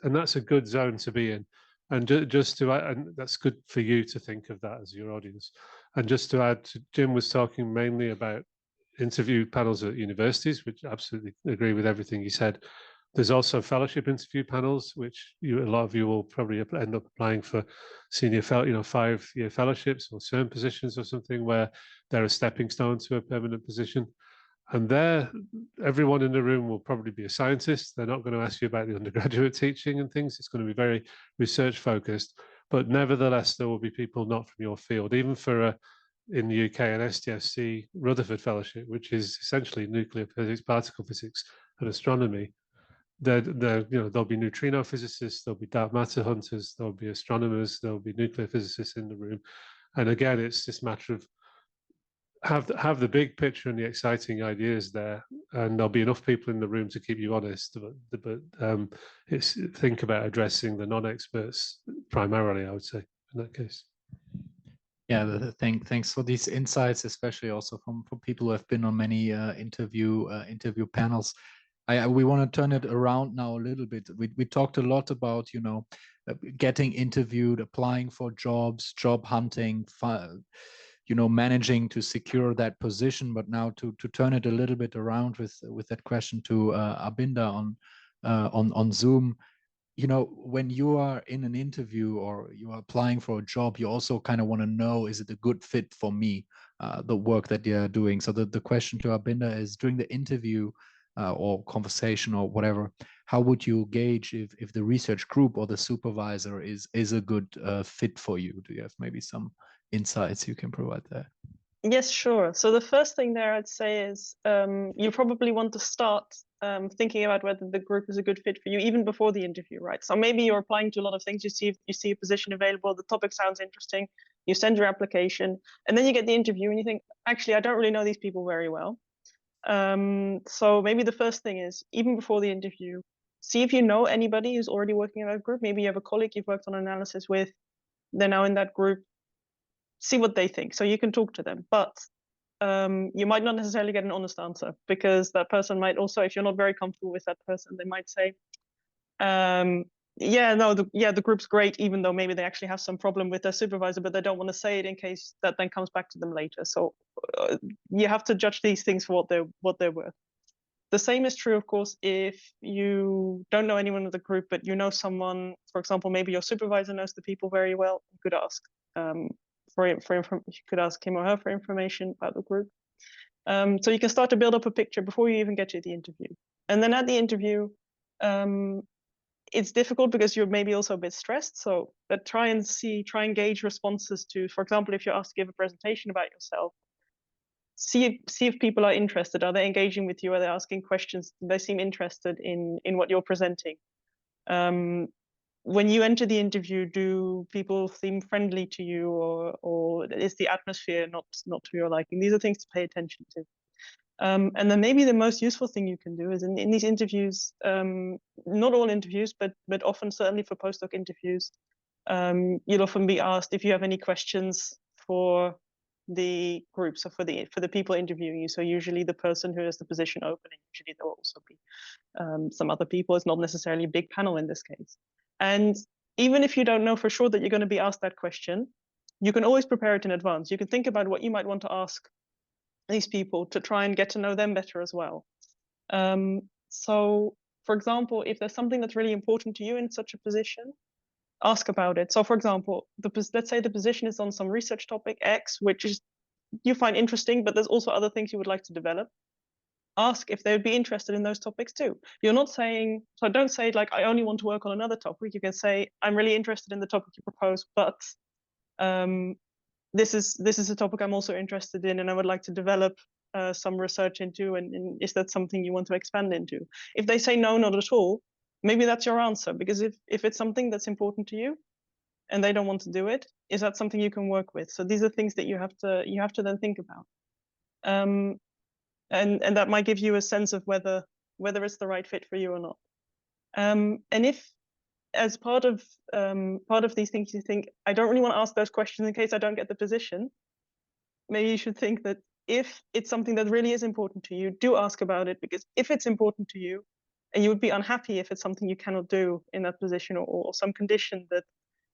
and that's a good zone to be in. And and that's good for you to think of that as your audience. And just to add, Jim was talking mainly about interview panels at universities, which I absolutely agree with everything he said. There's also fellowship interview panels, which a lot of you will probably end up applying for senior, 5-year fellowships or CERN positions or something, where they're a stepping stone to a permanent position. And there, everyone in the room will probably be a scientist. They're not going to ask you about the undergraduate teaching and things. It's going to be very research focused. But nevertheless, there will be people not from your field, even for in the UK, an STFC Rutherford Fellowship, which is essentially nuclear physics, particle physics, and astronomy. there'll be neutrino physicists, there'll be dark matter hunters, there'll be astronomers, there'll be nuclear physicists in the room. And again, it's this matter of have the big picture and the exciting ideas there, and there'll be enough people in the room to keep you honest. But it's think about addressing the non-experts primarily, I would say, in that case. Yeah, thanks for these insights, especially also from people who have been on many interview panels. We want to turn it around now a little bit. We talked a lot about, you know, getting interviewed, applying for jobs, job hunting, you know, managing to secure that position. But now to turn it a little bit around with that question to Adinda on Zoom. You know, when you are in an interview or you are applying for a job, you also kind of want to know, is it a good fit for me, the work that you're doing? So the question to Adinda is, during the interview or conversation or whatever, how would you gauge if the research group or the supervisor is a good fit for you? Do you have maybe some insights you can provide there? Yes, sure. So the first thing there I'd say is you probably want to start thinking about whether the group is a good fit for you even before the interview, right? So maybe you're applying to a lot of things, you see a position available, the topic sounds interesting, you send your application, and then you get the interview and you think, actually, I don't really know these people very well. So maybe the first thing is, even before the interview, see if you know anybody who's already working in that group. Maybe you have a colleague you've worked on analysis with, they're now in that group. See what they think, so you can talk to them. But you might not necessarily get an honest answer, because that person might also, if you're not very comfortable with that person, they might say, the group's great, even though maybe they actually have some problem with their supervisor, but they don't want to say it in case that then comes back to them later. So you have to judge these things for what they're worth. The same is true, of course, if you don't know anyone in the group, but you know someone, for example, maybe your supervisor knows the people very well. You could ask you could ask him or her for information about the group. So you can start to build up a picture before you even get to the interview. And then at the interview, it's difficult because you're maybe also a bit stressed. So try and gauge responses to, for example, if you're asked to give a presentation about yourself, see if people are interested. Are they engaging with you? Are they asking questions? Do they seem interested in what you're presenting? When you enter the interview, do people seem friendly to you, or is the atmosphere not to your liking? These are things to pay attention to. And then maybe the most useful thing you can do is in these interviews, not all interviews, but often, certainly for postdoc interviews, you'll often be asked if you have any questions for the groups or for the people interviewing you. So usually the person who has the position open, and usually there will also be some other people. It's not necessarily a big panel in this case. And even if you don't know for sure that you're going to be asked that question, you can always prepare it in advance. You can think about what you might want to ask these people to try and get to know them better as well. So, for example, if there's something that's really important to you in such a position, ask about it. So, for example, let's say the position is on some research topic X, which is you find interesting, but there's also other things you would like to develop. Ask if they would be interested in those topics too. You're not saying, so don't say like, I only want to work on another topic. You can say, I'm really interested in the topic you propose, but this is a topic I'm also interested in, and I would like to develop some research into, and is that something you want to expand into? If they say no, not at all, maybe that's your answer, because if it's something that's important to you and they don't want to do it, is that something you can work with? So these are things that you have to then think about. And that might give you a sense of whether it's the right fit for you or not. And if, as part of these things, you think, I don't really want to ask those questions in case I don't get the position, maybe you should think that if it's something that really is important to you, do ask about it, because if it's important to you, and you would be unhappy if it's something you cannot do in that position, or some condition that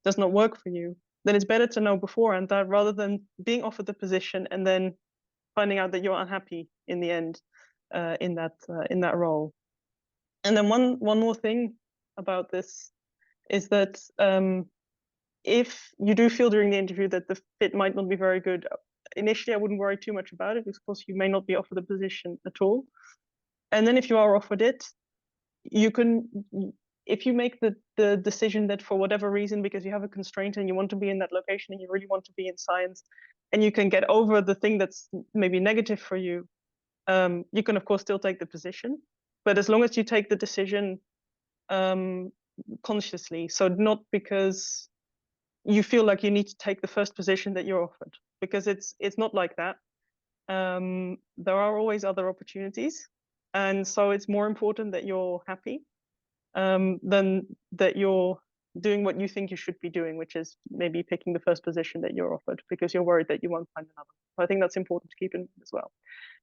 does not work for you, then it's better to know beforehand that, rather than being offered the position and then finding out that you're unhappy in the end in that role. And then one more thing about this is that if you do feel during the interview that the fit might not be very good, initially I wouldn't worry too much about it, because of course you may not be offered the position at all. And then if you are offered it, you can, if you make the decision that for whatever reason, because you have a constraint and you want to be in that location and you really want to be in science, and you can get over the thing that's maybe negative for you, you can of course still take the position. But as long as you take the decision consciously. So not because you feel like you need to take the first position that you're offered, because it's not like that. There are always other opportunities, and so it's more important that you're happy than that you're doing what you think you should be doing, which is maybe picking the first position that you're offered because you're worried that you won't find another. So I think that's important to keep in as well.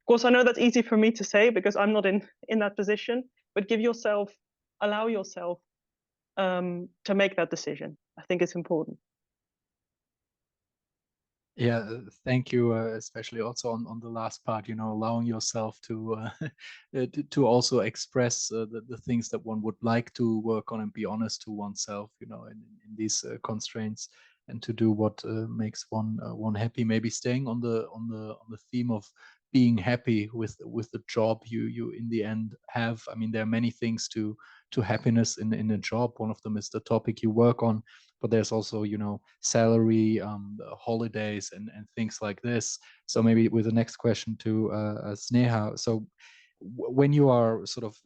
Of course, I know that's easy for me to say because I'm not in that position, but allow yourself to make that decision. I think it's important. Yeah, thank you, especially also on the last part, allowing yourself to to also express the things that one would like to work on and be honest to oneself, in these constraints, and to do what makes one happy. Maybe staying on the theme of being happy with the job you in the end have. I mean, there are many things to happiness in a job. One of them is the topic you work on, but there's also, salary, holidays, and things like this. So maybe with the next question to Sneha. So when you are sort of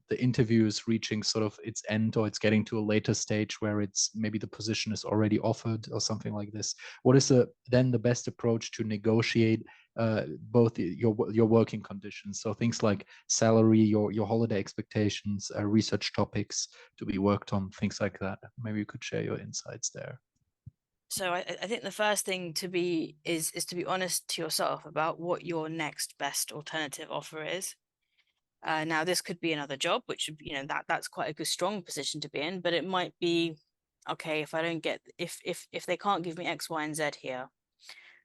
the interview is reaching sort of its end, or it's getting to a later stage where it's maybe the position is already offered or something like this, what is then the best approach to negotiate both your working conditions? So things like salary, your holiday expectations, research topics to be worked on, things like that. Maybe you could share your insights there. So I think the first thing to be is to be honest to yourself about what your next best alternative offer is. Now this could be another job, which that's quite a good strong position to be in, but it might be, okay, if I don't get if they can't give me X, Y, and Z here,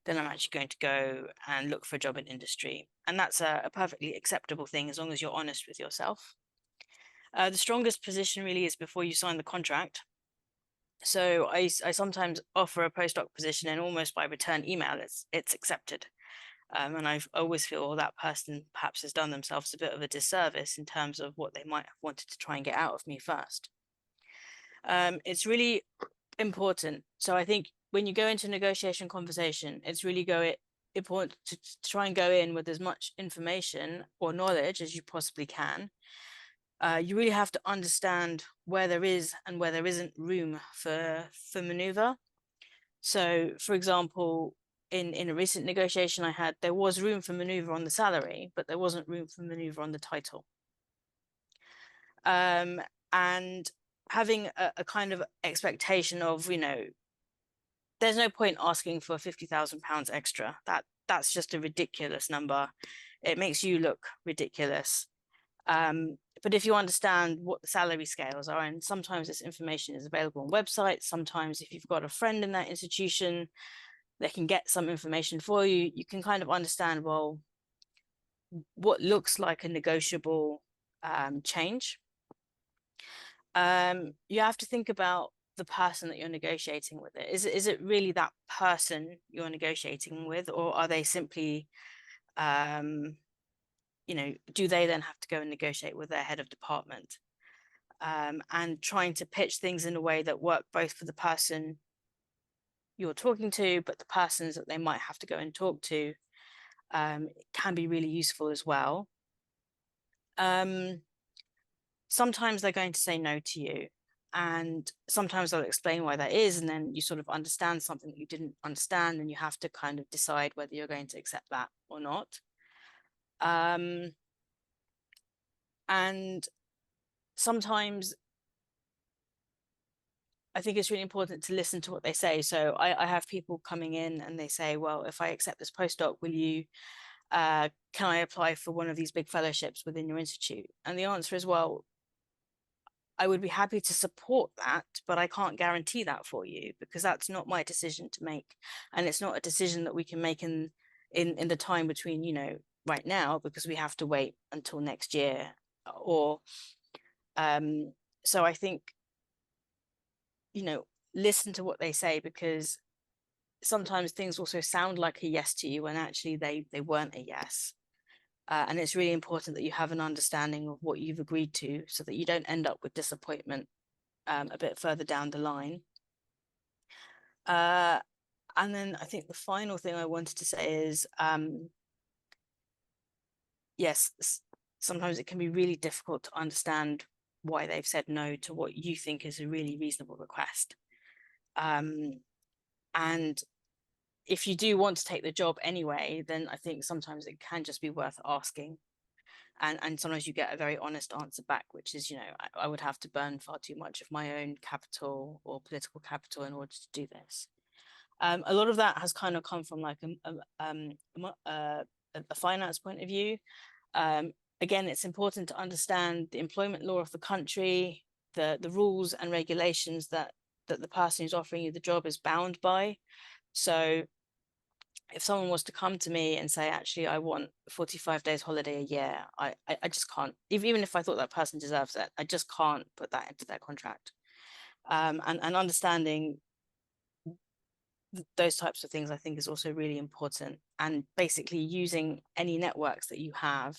then I'm actually going to go and look for a job in industry. And that's a perfectly acceptable thing as long as you're honest with yourself. The strongest position really is before you sign the contract. So I sometimes offer a postdoc position, and almost by return email, it's accepted. And I always feel, well, that person perhaps has done themselves a bit of a disservice in terms of what they might have wanted to try and get out of me first. It's really important. So I think when you go into a negotiation conversation, it's really important to try and go in with as much information or knowledge as you possibly can. You really have to understand where there is and where there isn't room for maneuver. So, for example, in a recent negotiation I had, there was room for maneuver on the salary, but there wasn't room for maneuver on the title. And having a kind of expectation of, there's no point asking for £50,000 extra. That's just a ridiculous number. It makes you look ridiculous. But if you understand what the salary scales are, and sometimes this information is available on websites, sometimes if you've got a friend in that institution, they can get some information for you, you can kind of understand, well, what looks like a negotiable change. You have to think about the person that you're negotiating with. Is it really that person you're negotiating with, or are they simply do they then have to go and negotiate with their head of department? And trying to pitch things in a way that work both for the person you're talking to, but the persons that they might have to go and talk to can be really useful as well. Sometimes they're going to say no to you, and sometimes they'll explain why that is, and then you sort of understand something that you didn't understand, and you have to kind of decide whether you're going to accept that or not. And sometimes I think it's really important to listen to what they say. So I have people coming in and they say, well, if I accept this postdoc, will you, can I apply for one of these big fellowships within your institute? And the answer is, well, I would be happy to support that, but I can't guarantee that for you because that's not my decision to make. And it's not a decision that we can make in the time between, right now, because we have to wait until next year. Or so I think, listen to what they say, because sometimes things also sound like a yes to you when actually they weren't a yes. And it's really important that you have an understanding of what you've agreed to so that you don't end up with disappointment a bit further down the line. And then I think the final thing I wanted to say is, yes, sometimes it can be really difficult to understand why they've said no to what you think is a really reasonable request. And if you do want to take the job anyway, then I think sometimes it can just be worth asking. And sometimes you get a very honest answer back, which is, you know, I would have to burn far too much of my own capital or political capital in order to do this. A lot of that has kind of come from like a finance point of view. Again, it's important to understand the employment law of the country, the rules and regulations that the person who's offering you the job is bound by. So if someone was to come to me and say, actually, I want 45 days holiday a year, I just can't, even if I thought that person deserves it, I just can't put that into their contract. And understanding those types of things, I think, is also really important. And basically using any networks that you have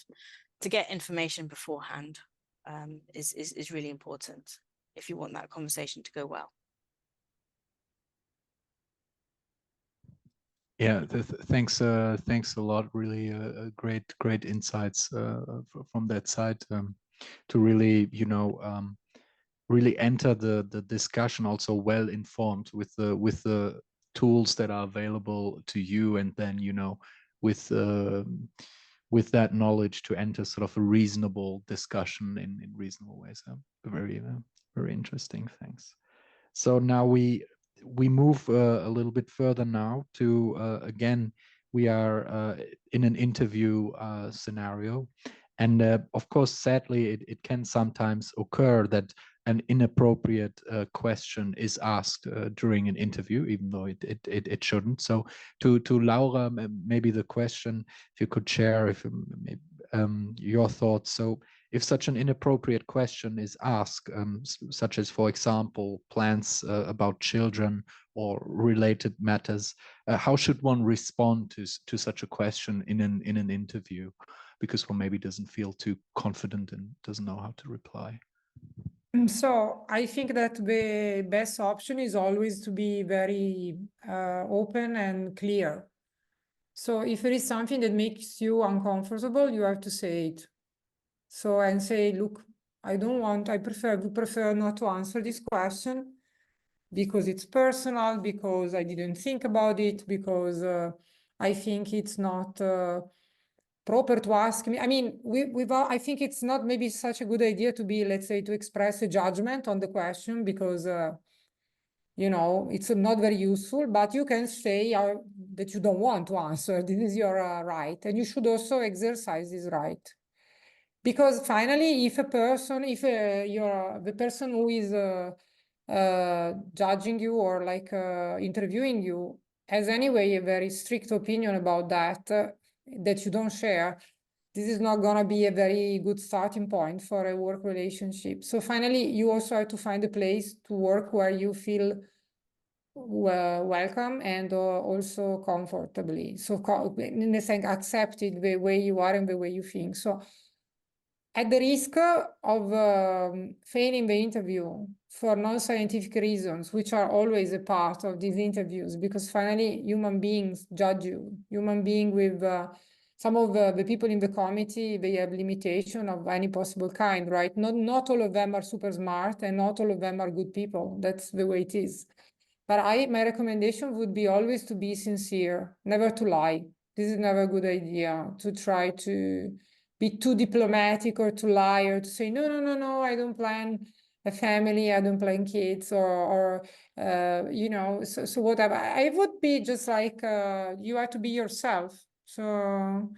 to get information beforehand is really important if you want that conversation to go well. Yeah, thanks a lot. Really great insights from that side to really, you know, really enter the discussion also well informed with the tools that are available to you, and then, you know, with that knowledge to enter sort of a reasonable discussion in reasonable ways. Very interesting. Thanks. So now we move a little bit further now to again, we are in an interview scenario, and of course, sadly, it can sometimes occur that an inappropriate question is asked during an interview, even though it shouldn't. So to Laura, maybe the question, if you could share your thoughts. So if such an inappropriate question is asked, such as, for example, plans about children or related matters, how should one respond to such a question in an interview? Because one maybe doesn't feel too confident and doesn't know how to reply. So I think that the best option is always to be very open and clear. So if there is something that makes you uncomfortable, you have to say it. So, and say, look, I would prefer not to answer this question because it's personal, because I didn't think about it, because I think it's not proper to ask me. I mean, I think it's not maybe such a good idea to be, let's say, to express a judgment on the question, because, you know, it's not very useful, but you can say that you don't want to answer. This is your right. And you should also exercise this right. Because finally, if the person who is judging you or like interviewing you has anyway a very strict opinion about that you don't share, this is not going to be a very good starting point for a work relationship. So finally, you also have to find a place to work where you feel welcome and also comfortably. So in a sense, accepted the way you are and the way you think. So at the risk of failing the interview for non-scientific reasons, which are always a part of these interviews, because finally human beings judge you. Human beings with some of the people in the committee, they have limitation of any possible kind, right? Not all of them are super smart and not all of them are good people. That's the way it is. But my recommendation would be always to be sincere, never to lie. This is never a good idea, to try to be too diplomatic or to lie or to say, no, I don't plan a family, I don't plan kids, or you know, so whatever. I would be just like, you have to be yourself. So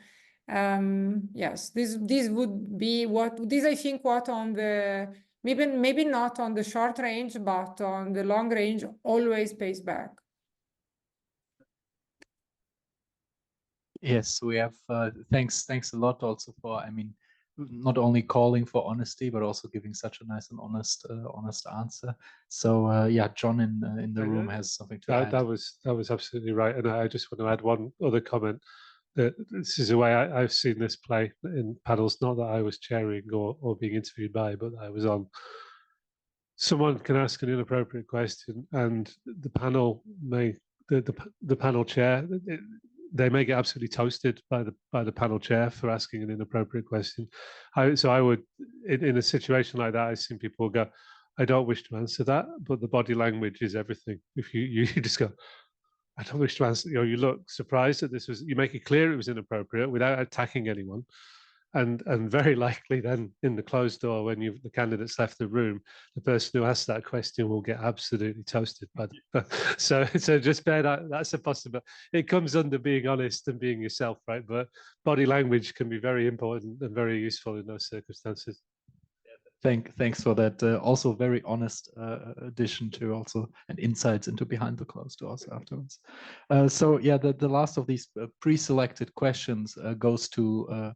yes, this would be I think what on the, maybe not on the short range, but on the long range, always pays back. Yes, we have. Thanks a lot also for, I mean, not only calling for honesty, but also giving such a nice and honest answer. So yeah, John in the room has something to add. That was absolutely right, and I just want to add one other comment. That this is the way I've seen this play in panels. Not that I was chairing or being interviewed by, but I was on. Someone can ask an inappropriate question, and the panel may the panel chair they may get absolutely toasted by the panel chair for asking an inappropriate question. So I would, in a situation like that, I've seen people go, I don't wish to answer that, but the body language is everything. If you just go, I don't wish to answer, you look surprised that this was, you make it clear it was inappropriate without attacking anyone. And very likely then in the closed door, when the candidates left the room, the person who asked that question will get absolutely toasted by so just bear that's a possibility. It comes under being honest and being yourself, right? But body language can be very important and very useful in those circumstances. Thanks for that. Also very honest addition to also and insights into behind the closed doors afterwards. So yeah, the last of these pre-selected questions goes to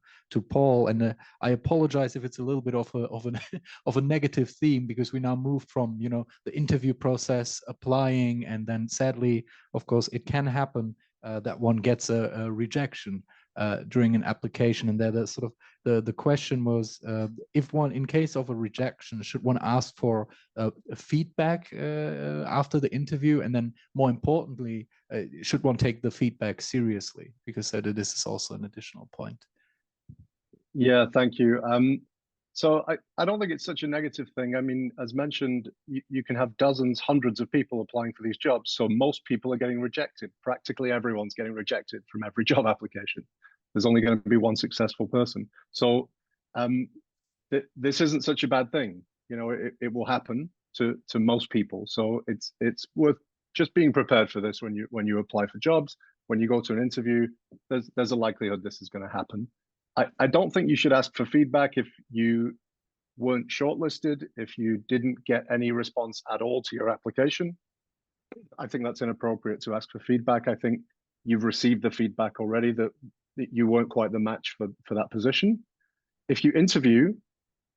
Paul, and I apologize if it's a little bit of a negative theme, because we now moved from the interview process, applying, and then sadly, of course, it can happen that one gets a rejection during an application, and there the sort of the question was, if one, in case of a rejection, should one ask for feedback after the interview, and then more importantly, should one take the feedback seriously, because this is also an additional point. Yeah, thank you. So I don't think it's such a negative thing. I mean, as mentioned, you can have dozens, hundreds of people applying for these jobs. So most people are getting rejected. Practically everyone's getting rejected from every job application. There's only going to be one successful person. So this isn't such a bad thing. It will happen to most people. So it's worth just being prepared for this when you apply for jobs. When you go to an interview, there's a likelihood this is going to happen. I don't think you should ask for feedback if you weren't shortlisted, if you didn't get any response at all to your application. I think that's inappropriate to ask for feedback. I think you've received the feedback already that you weren't quite the match for that position. If you interview,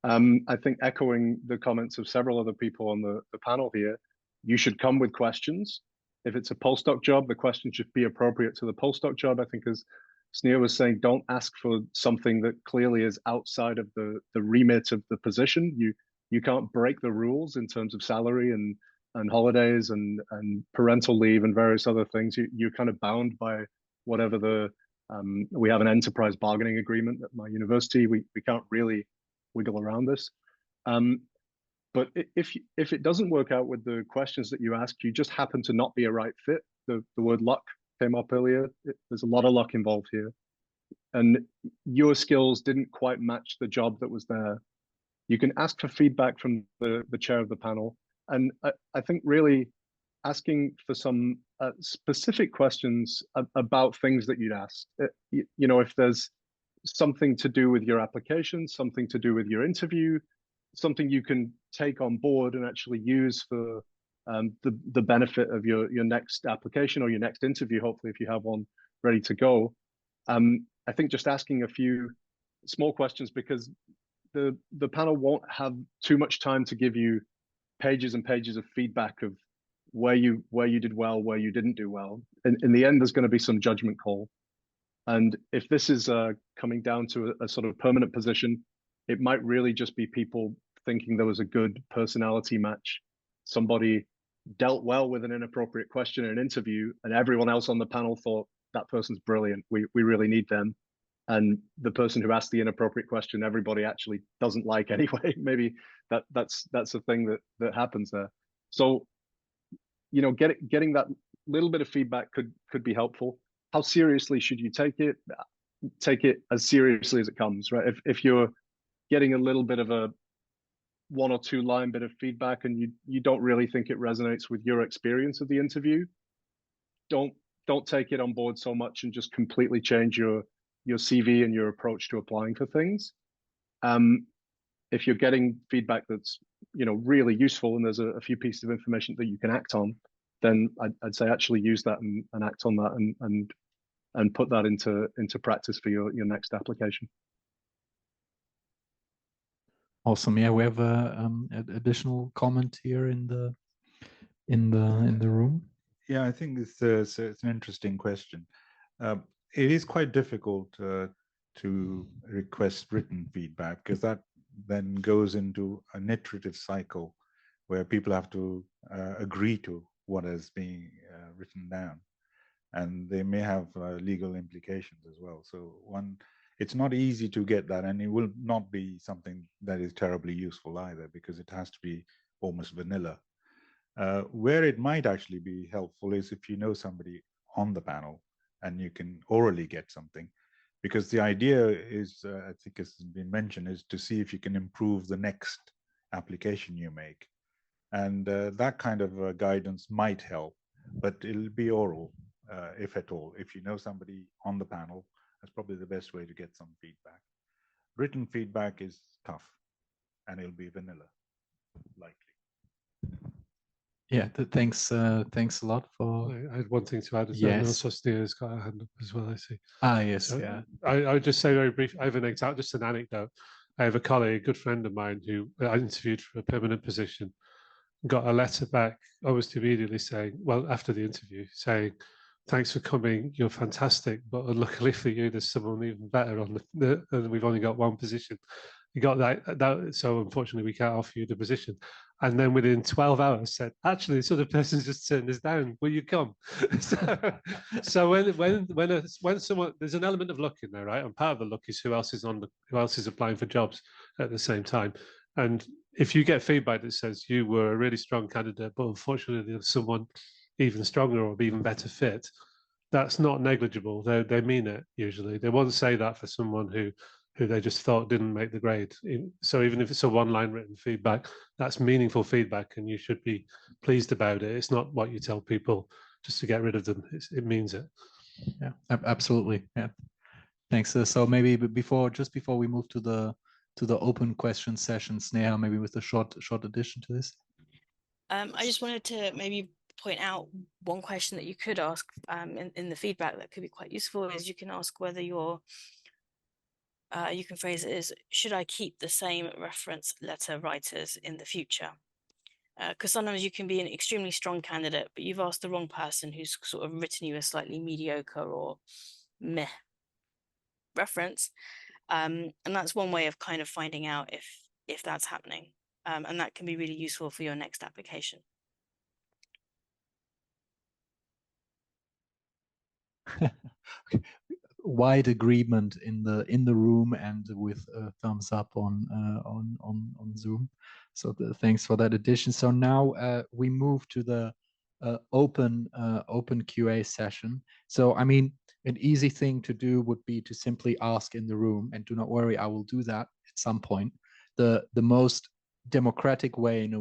I think echoing the comments of several other people on the panel here, you should come with questions. If it's a postdoc job, the question should be appropriate to the postdoc job. I think, as Sneha was saying, don't ask for something that clearly is outside of the remit of the position. You can't break the rules in terms of salary and holidays and parental leave and various other things. You're kind of bound by whatever we have an enterprise bargaining agreement at my university. We can't really wiggle around this. But if it doesn't work out with the questions that you asked, you just happen to not be a right fit. The word luck came up earlier. There's a lot of luck involved here. And your skills didn't quite match the job that was there. You can ask for feedback from the chair of the panel. And I think really asking for some specific questions about things that you'd asked. If there's something to do with your application, something to do with your interview, something you can take on board and actually use for the benefit of your next application or your next interview, hopefully, if you have one ready to go. I think just asking a few small questions, because the panel won't have too much time to give you pages and pages of feedback of where you did well, where you didn't do well. In the end, there's going to be some judgment call. And if this is coming down to a sort of permanent position, it might really just be people thinking there was a good personality match. Somebody dealt well with an inappropriate question in an interview, and everyone else on the panel thought that person's brilliant. We really need them. And the person who asked the inappropriate question, everybody actually doesn't like anyway. Maybe that's a thing that happens there. So, getting that little bit of feedback could be helpful. How seriously should you take it? Take it as seriously as it comes, right? If you're getting a little bit of a 1 or 2 line bit of feedback and you don't really think it resonates with your experience of the interview, don't take it on board so much and just completely change your CV and your approach to applying for things. If you're getting feedback that's really useful and there's a few pieces of information that you can act on, then I'd say actually use that and act on that and put that into practice for your next application. Awesome. Yeah, we have an additional comment here in the room. Yeah, I think it's an interesting question. It is quite difficult to request written feedback, because that then goes into an iterative cycle where people have to agree to what is being written down. and they may have legal implications as well. So it's not easy to get that, and it will not be something that is terribly useful either, because it has to be almost vanilla. Where it might actually be helpful is if you know somebody on the panel and you can orally get something, because the idea is, I think has been mentioned, is to see if you can improve the next application you make. And that kind of guidance might help, but it'll be oral, if at all. If you know somebody on the panel, that's probably the best way to get some feedback. Written feedback is tough, and it'll be vanilla, likely. Yeah, thanks a lot for. I had one thing to add. Yes. Sneha's got her hand up as well, I see. Ah, yes, So yeah. I would just say very brief. I have an example, just an anecdote. I have a colleague, a good friend of mine, who I interviewed for a permanent position, got a letter back almost immediately saying, well, after the interview, saying, thanks for coming, you're fantastic, but unluckily for you, there's someone even better on and we've only got one position. You got that, so unfortunately we can't offer you the position. And then within 12 hours said, actually, this other person's just turned us down, will you come? so when someone, there's an element of luck in there, right? And part of the luck is who else is applying for jobs at the same time. And if you get feedback that says you were a really strong candidate, but unfortunately there's someone even stronger or even better fit, that's not negligible. They mean it usually. They won't say that for someone who they just thought didn't make the grade. So even if it's a one-line written feedback, that's meaningful feedback, and you should be pleased about it. It's not what you tell people just to get rid of them. It means it. Yeah, absolutely. Yeah, thanks. So maybe just before we move to the open question session, Sneha, maybe with a short addition to this. I just wanted to maybe point out one question that you could ask in the feedback that could be quite useful is you can ask whether you can phrase it as, should I keep the same reference letter writers in the future? Because sometimes you can be an extremely strong candidate, but you've asked the wrong person who's sort of written you a slightly mediocre or meh reference. And that's one way of kind of finding out if that's happening. And that can be really useful for your next application. Wide agreement in the room and with a thumbs up on Zoom. So thanks for that addition. So now we move to the open QA session. So I mean, an easy thing to do would be to simply ask in the room, and do not worry, I will do that at some point. The most democratic way,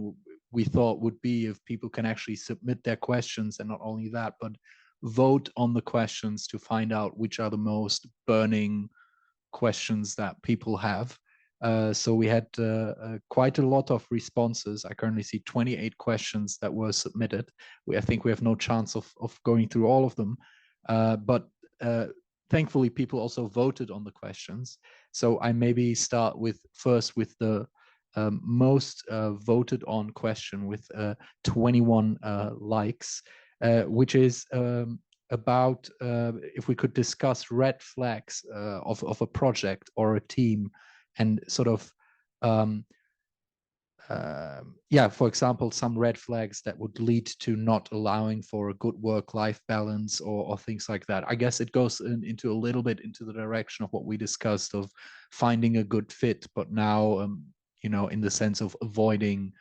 we thought, would be if people can actually submit their questions, and not only that, but vote on the questions to find out which are the most burning questions that people have. So we had quite a lot of responses. I currently see 28 questions that were submitted. I think we have no chance of going through all of them, but thankfully people also voted on the questions. So I maybe start first with the most voted on question with 21 likes. Which is about if we could discuss red flags of a project or a team, and sort of, for example, some red flags that would lead to not allowing for a good work-life balance or things like that. I guess it goes into a little bit into the direction of what we discussed of finding a good fit, but now, in the sense of avoiding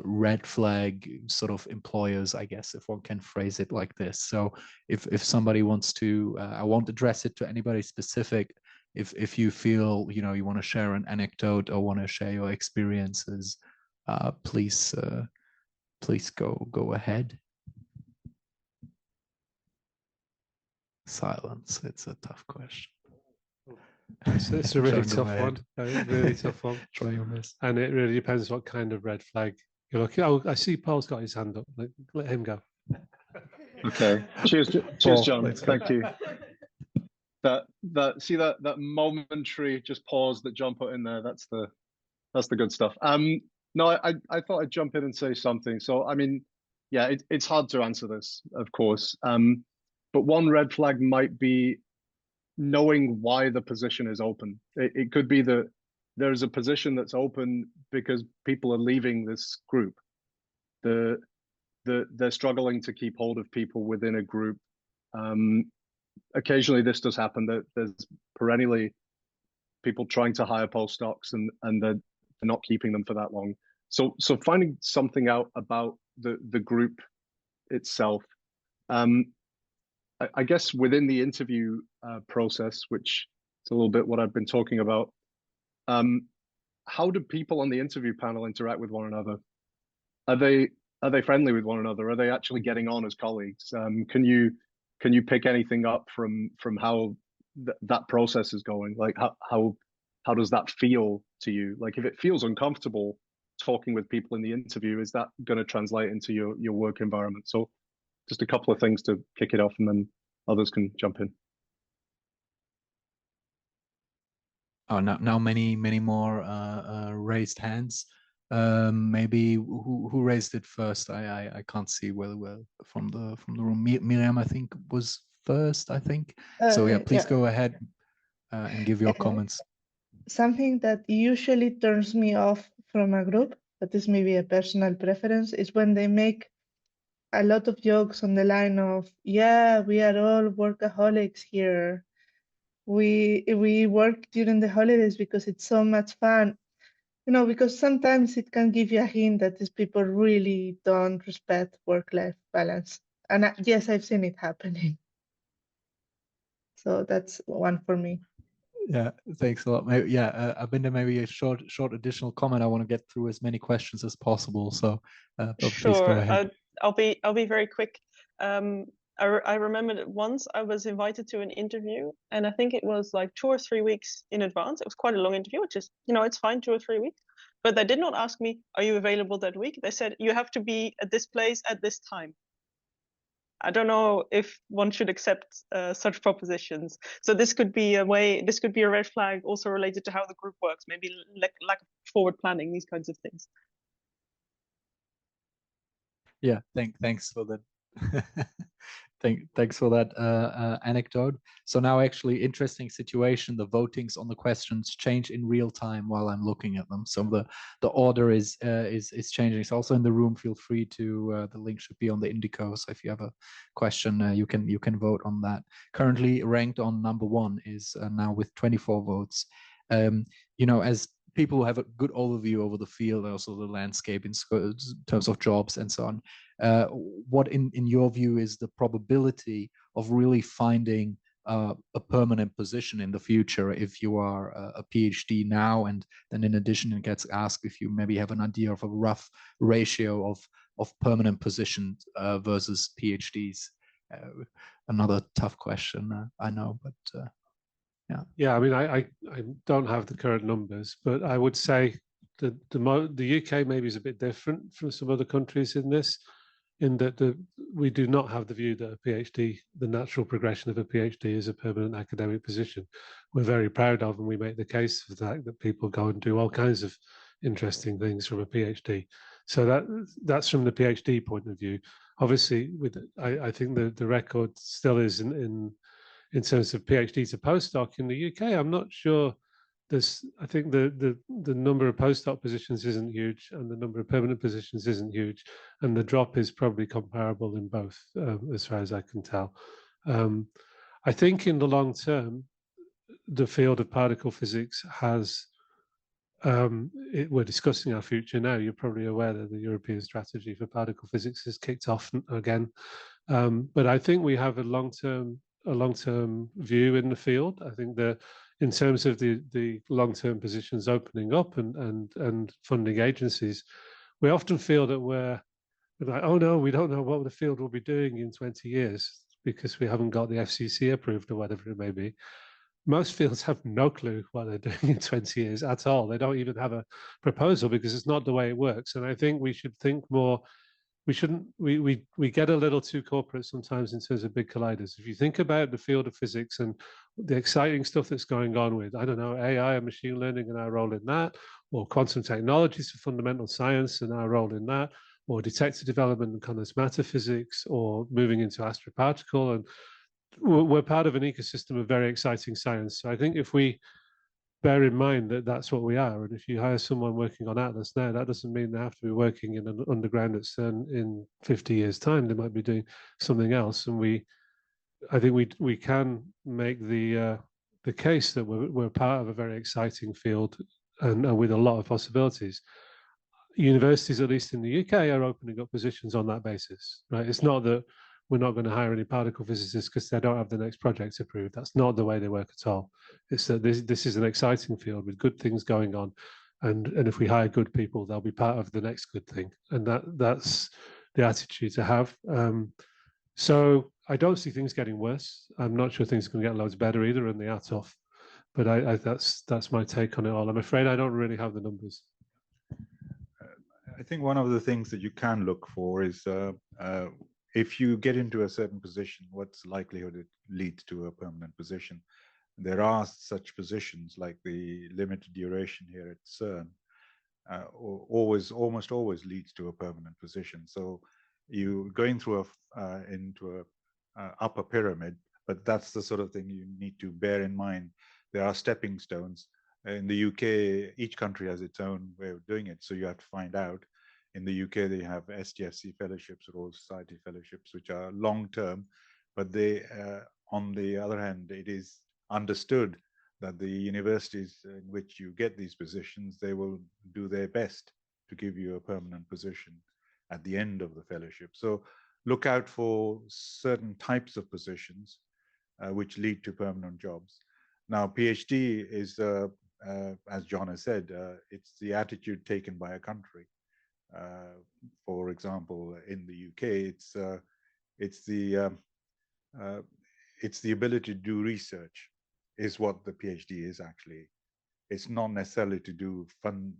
red flag sort of employers, I guess, if one can phrase it like this. So if somebody wants to, I won't address it to anybody specific. If you feel, you want to share an anecdote or want to share your experiences, please go ahead. Silence. It's a tough question. It's a really tough one. Really tough one. Try your best. And it really depends what kind of red flag you're looking. Oh, I see Paul's got his hand up. Let him go. Okay. Cheers, John. Thank you. That momentary just pause that John put in there. That's the good stuff. No, I thought I'd jump in and say something. So I mean, yeah, it's hard to answer this, of course. But one red flag might be knowing why the position is open. It could be that there's a position that's open because people are leaving this group. They're struggling to keep hold of people within a group. Occasionally this does happen, that there's perennially people trying to hire postdocs and they're not keeping them for that long. So finding something out about the group itself. I guess within the interview process, which is a little bit what I've been talking about, how do people on the interview panel interact with one another? Are they friendly with one another? Are they actually getting on as colleagues? Can you pick anything up from how that process is going? Like how does that feel to you? Like if it feels uncomfortable talking with people in the interview, is that going to translate into your work environment? So just a couple of things to kick it off, and then others can jump in. Oh, now many more raised hands. Maybe who raised it first? I can't see well from the room. Miriam, I think, was first. I think so. Yeah, please go ahead and give your comments. Something that usually turns me off from a group, but this may be a personal preference, is when they make a lot of jokes on the line of, yeah, we are all workaholics here. We work during the holidays because it's so much fun. You know, because sometimes it can give you a hint that these people really don't respect work-life balance. And yes, I've seen it happening. So that's one for me. Yeah, thanks a lot. Maybe, yeah, Adinda, maybe a short additional comment. I want to get through as many questions as possible. So please go ahead. I'll be very quick. I remember that once I was invited to an interview, and I think it was like 2 or 3 weeks in advance. It was quite a long interview, which is, you know, it's fine, 2 or 3 weeks. But they did not ask me, are you available that week? They said, you have to be at this place at this time. I don't know if one should accept such propositions. So this could be a way, this could be a red flag also related to how the group works, maybe lack of forward planning, these kinds of things. Yeah, thanks for that. Thanks for that anecdote. So now, actually, interesting situation. The votings on the questions change in real time while I'm looking at them. So the order is changing. So also in the room, feel free to. The link should be on the Indico. So if you have a question, you can vote on that. Currently ranked on number 1 is now with 24 votes. You know, as people who have a good overview over the field, also the landscape in terms of jobs and so on. What in your view is the probability of really finding a permanent position in the future if you are a PhD now, and then in addition it gets asked if you maybe have an idea of a rough ratio of permanent positions versus PhDs? Another tough question, I know, but yeah. I mean, I don't have the current numbers, but I would say that the UK maybe is a bit different from some other countries in this, in that we do not have the view that a PhD, the natural progression of a PhD, is a permanent academic position. We're very proud of, and we make the case for the fact that people go and do all kinds of interesting things from a PhD. So that's from the PhD point of view. Obviously, I think the record still is in terms of PhD to postdoc in the UK. I'm not sure. I think the number of postdoc positions isn't huge, and the number of permanent positions isn't huge, and the drop is probably comparable in both, as far as I can tell. I think in the long term, the field of particle physics has. We're discussing our future now. You're probably aware that the European strategy for particle physics has kicked off again, but I think we have a long-term view in the field. I think that in terms of the long-term positions opening up and funding agencies, we often feel that we're like, oh no, we don't know what the field will be doing in 20 years because we haven't got the FCC approved or whatever it may be. Most fields have no clue what they're doing in 20 years at all. They don't even have a proposal because it's not the way it works. And I think we should think more. We get a little too corporate sometimes in terms of big colliders. If you think about the field of physics and the exciting stuff that's going on with, I don't know, AI and machine learning and our role in that, or quantum technologies for fundamental science and our role in that, or detector development and condensed matter physics, or moving into astroparticle, and we're part of an ecosystem of very exciting science. So I think if we bear in mind that that's what we are, and if you hire someone working on Atlas now, that doesn't mean they have to be working in an underground at CERN in 50 years' time. They might be doing something else, and I think we can make the case that we're part of a very exciting field and with a lot of possibilities. Universities, at least in the UK, are opening up positions on that basis, right? It's not that we're not going to hire any particle physicists because they don't have the next project approved. That's not the way they work at all. It's that this is an exciting field with good things going on, and if we hire good people, they'll be part of the next good thing, and that's the attitude to have. So I don't see things getting worse. I'm not sure things can get loads better either, and they are tough. But that's my take on it all. I'm afraid I don't really have the numbers. I think one of the things that you can look for is if you get into a certain position, what's the likelihood it leads to a permanent position? There are such positions like the limited duration here at CERN, almost always leads to a permanent position. So you going through into a upper pyramid, but that's the sort of thing you need to bear in mind. There are stepping stones. In the UK, each country has its own way of doing it, so you have to find out. In the UK, they have STFC fellowships, Royal Society fellowships, which are long-term, but they, on the other hand, it is understood that the universities in which you get these positions, they will do their best to give you a permanent position at the end of the fellowship. So look out for certain types of positions which lead to permanent jobs. Now, PhD is, as Jonas said, it's the attitude taken by a country. For example, in the UK, it's the ability to do research is what the PhD is actually. It's not necessarily to do fun,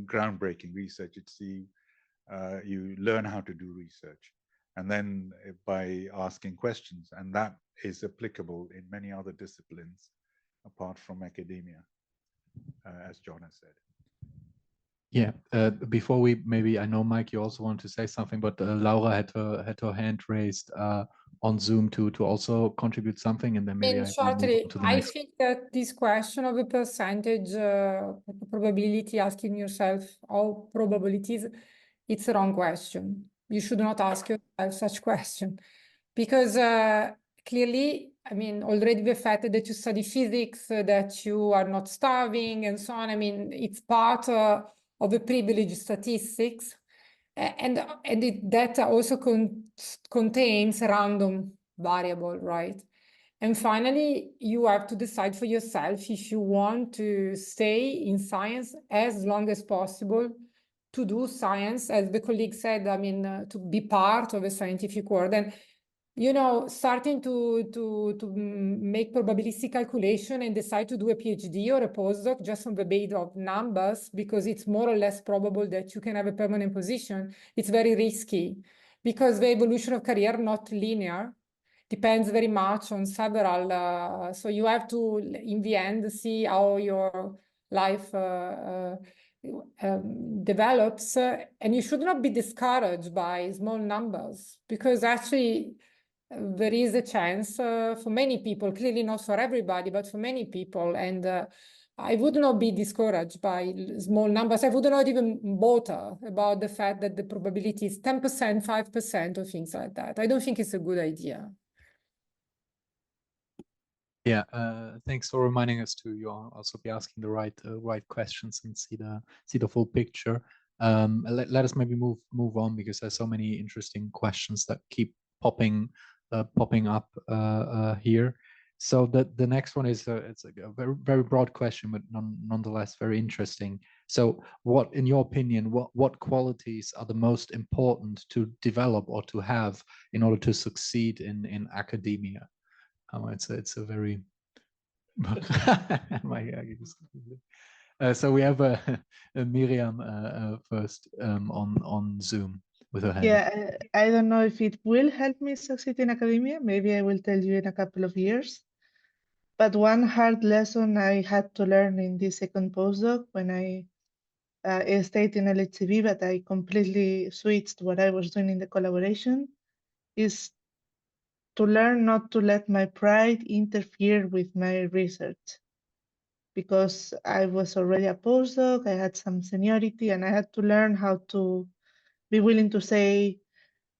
groundbreaking research. It's you learn how to do research, and then by asking questions, and that is applicable in many other disciplines apart from academia, as Jonas said. Yeah, before we maybe, I know Mike, you also want to say something, but Laura had her hand raised on Zoom to also contribute something, and then maybe shortly, I think that this question of a percentage probability, asking yourself all probabilities, it's a wrong question. You should not ask yourself such question, because clearly, I mean, already the fact that you study physics, that you are not starving and so on, I mean, it's part of a privileged statistics, and that also contains random variable, right? And finally, you have to decide for yourself if you want to stay in science as long as possible, to do science, as the colleague said, I mean, to be part of a scientific world. And starting to make probabilistic calculation and decide to do a PhD or a postdoc just on the basis of numbers, because it's more or less probable that you can have a permanent position, it's very risky, because the evolution of career not linear, depends very much on several, so you have to, in the end, see how your life develops, and you should not be discouraged by small numbers, because actually, there is a chance for many people, clearly not for everybody, but for many people. And I would not be discouraged by small numbers. I would not even bother about the fact that the probability is 10%, 5%, or things like that. I don't think it's a good idea. Yeah, thanks for reminding us to also be asking the right questions and see the full picture. Let us maybe move on, because there's so many interesting questions that keep popping up here. So the next one is it's a very, very broad question, but nonetheless very interesting. So what, in your opinion, what qualities are the most important to develop or to have in order to succeed in academia? It's a very so we have a Miriam first on Zoom with her hand. Yeah, I don't know if it will help me succeed in academia. Maybe I will tell you in a couple of years. But one hard lesson I had to learn in this second postdoc, when I stayed in LHC, but I completely switched what I was doing in the collaboration, is to learn not to let my pride interfere with my research. Because I was already a postdoc, I had some seniority, and I had to learn how to be willing to say,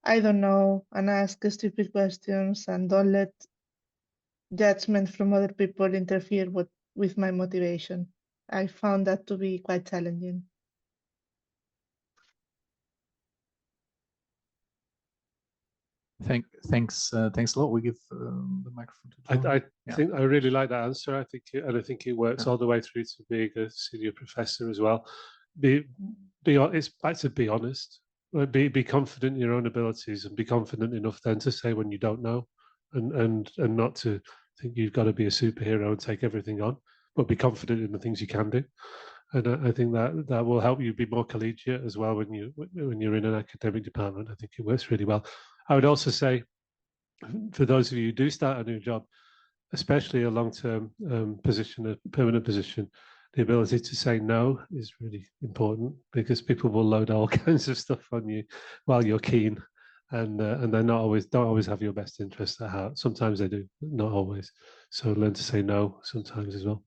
I don't know, and ask stupid questions, and don't let judgment from other people interfere with my motivation. I found that to be quite challenging. Thanks a lot. We give the microphone to John. I think I really like that answer. I think it works all the way through to being a senior professor as well. It's back to be honest. Be confident in your own abilities and be confident enough then to say when you don't know, and not to think you've got to be a superhero and take everything on, but be confident in the things you can do. And I think that will help you be more collegiate as well when you're in an academic department. I think it works really well. I would also say, for those of you who do start a new job, especially a long-term position, a permanent position, the ability to say no is really important, because people will load all kinds of stuff on you while you're keen, and they're don't always have your best interest at heart. Sometimes they do, not always. So learn to say no sometimes as well.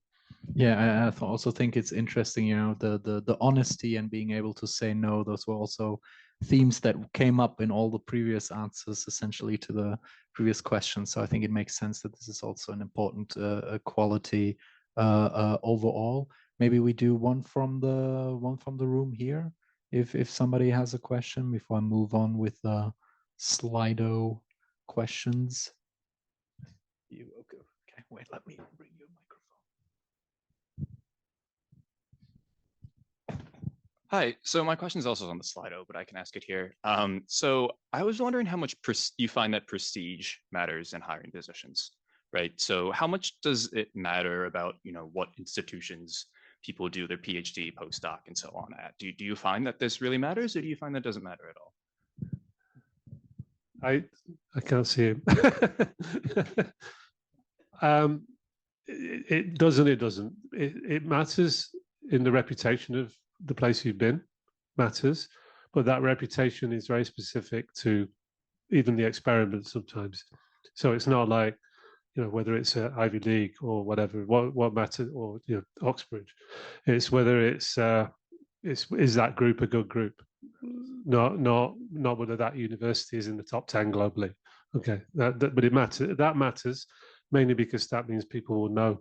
Yeah, I also think it's interesting, you know, the honesty and being able to say no. Those were also themes that came up in all the previous answers, essentially, to the previous questions. So I think it makes sense that this is also an important quality overall. Maybe we do one from the room here, if somebody has a question, before I move on with Slido questions. Okay, wait, let me bring you a microphone. Hi, so my question is also on the Slido, but I can ask it here. So I was wondering how much you find that prestige matters in hiring positions, right? So how much does it matter about, you know, what institutions people do their PhD, postdoc, and so on at? Do you find that this really matters, or do you find that doesn't matter at all? I can't see him. It does and it doesn't. It matters in the reputation of the place you've been, matters, but that reputation is very specific to even the experiment sometimes. So it's not like, you know, whether it's Ivy League or whatever, what matters, or, you know, Oxbridge. It's whether is that group a good group, not whether that university is in the top 10 globally. Okay, but it matters. That matters mainly because that means people will know.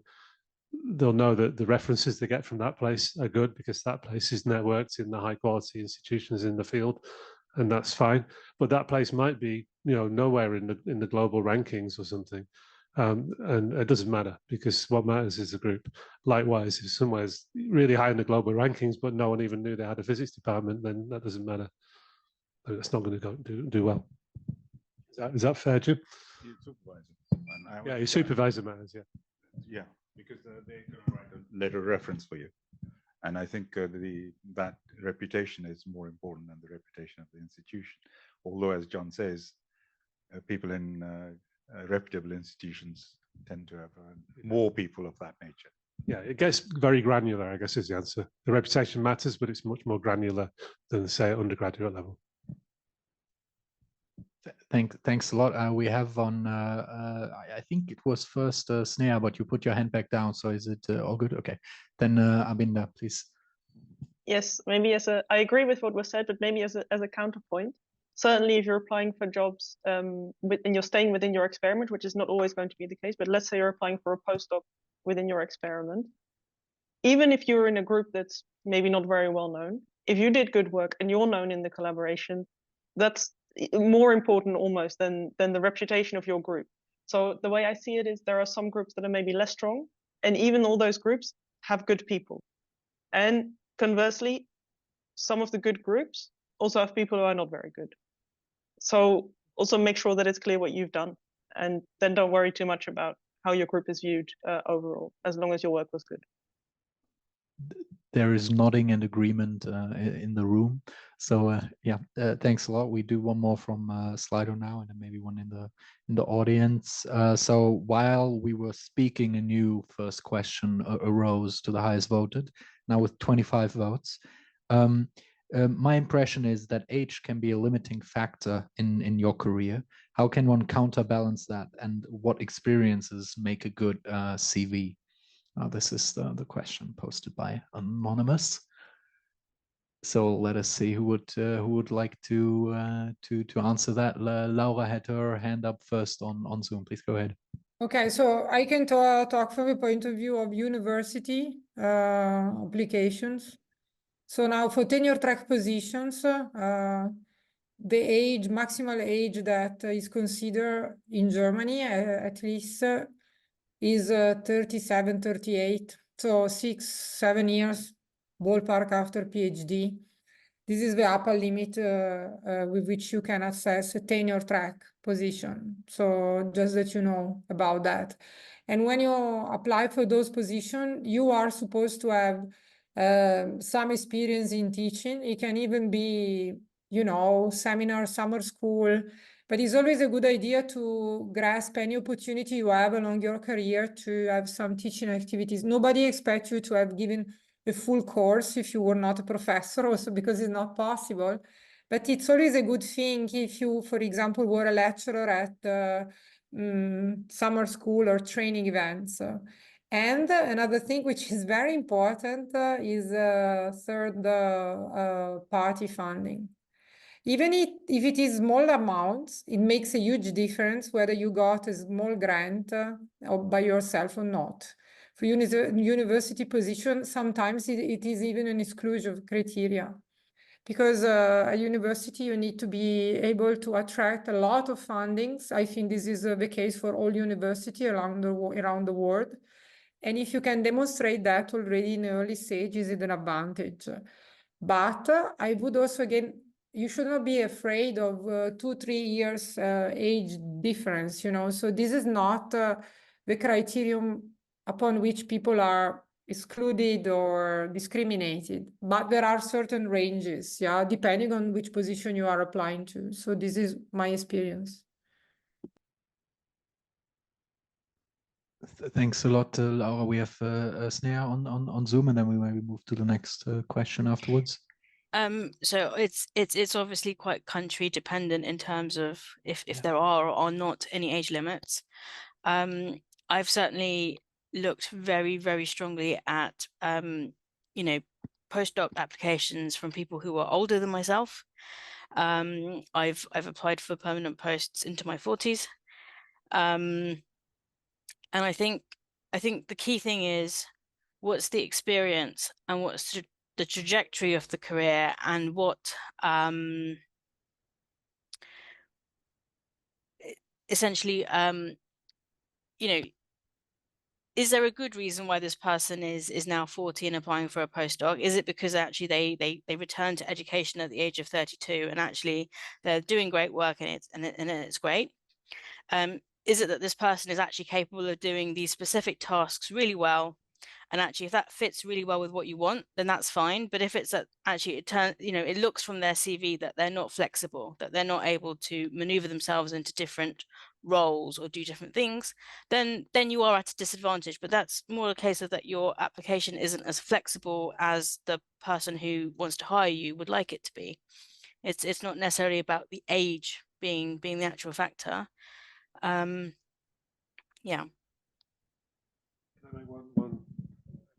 They'll know that the references they get from that place are good, because that place is networked in the high quality institutions in the field, and that's fine. But that place might be, you know, nowhere in the global rankings or something, and it doesn't matter, because what matters is the group. Likewise, if somewhere's really high in the global rankings, but no one even knew they had a physics department, then that doesn't matter. That's not going to do well. Is that fair, Jim? Your supervisor. Yeah, your supervisor matters. Yeah. Yeah, because they can write a letter of reference for you, and I think that reputation is more important than the reputation of the institution. Although, as John says, people in reputable institutions tend to have more people of that nature. Yeah, it gets very granular, I guess, is the answer. The reputation matters, but it's much more granular than, say, at undergraduate level. Thanks a lot. We have on, I think it was first Sneha, but you put your hand back down. So is it all good? Okay. Then Adinda, please. Yes, maybe I agree with what was said, but maybe as a counterpoint. Certainly, if you're applying for jobs and you're staying within your experiment, which is not always going to be the case, but let's say you're applying for a postdoc within your experiment, even if you're in a group that's maybe not very well known, if you did good work and you're known in the collaboration, that's more important almost than the reputation of your group. So the way I see it is there are some groups that are maybe less strong, and even all those groups have good people. And conversely, some of the good groups also have people who are not very good. So also make sure that it's clear what you've done, and then don't worry too much about how your group is viewed overall, as long as your work was good. There is nodding and agreement in the room. So yeah, thanks a lot. We do one more from Slido now, and then maybe one in the audience. So while we were speaking, a new first question arose to the highest voted, now with 25 votes. My impression is that age can be a limiting factor in your career. How can one counterbalance that, and what experiences make a good CV? This is the question posted by Anonymous. So let us see who would like to answer that. Laura had her hand up first on Zoom. Please go ahead. Okay, so I can talk from the point of view of university applications. So now for tenure track positions, the maximal age that is considered in Germany, at least, is 37, 38. So 6-7 years ballpark after PhD. This is the upper limit with which you can assess a tenure track position. So just that you know about that. And when you apply for those positions, you are supposed to have some experience in teaching. It can even be, you know, seminar, summer school, but it's always a good idea to grasp any opportunity you have along your career to have some teaching activities. Nobody expects you to have given a full course if you were not a professor, also because it's not possible. But it's always a good thing if you, for example, were a lecturer at summer school or training events. And another thing which is very important is third party funding. Even if it is small amounts, it makes a huge difference whether you got a small grant or by yourself or not. For university position, sometimes it is even an exclusion criteria. Because at university, you need to be able to attract a lot of fundings. I think this is the case for all universities around the world. And if you can demonstrate that already in early stages, it's an advantage. But I would also, again, you should not be afraid of 2-3 years age difference, you know. So this is not the criterion upon which people are excluded or discriminated, but there are certain ranges, yeah, depending on which position you are applying to. So this is my experience. Thanks a lot, Laura. We have Sneha on Zoom, and then we maybe move to the next question afterwards. So it's obviously quite country dependent in terms of if there are or are not any age limits. I've certainly looked very, very strongly at you know, postdoc applications from people who are older than myself. I've applied for permanent posts into my 40s. And I think the key thing is, what's the experience and what's the trajectory of the career, and what essentially you know, is there a good reason why this person is now 40 and applying for a postdoc? Is it because actually they return to education at the age of 32 and actually they're doing great work and it's great? Is it that this person is actually capable of doing these specific tasks really well? And actually, if that fits really well with what you want, then that's fine. But if it's that actually it looks from their CV that they're not flexible, that they're not able to maneuver themselves into different roles or do different things, then you are at a disadvantage. But that's more a case of that your application isn't as flexible as the person who wants to hire you would like it to be. It's not necessarily about the age being the actual factor. Yeah.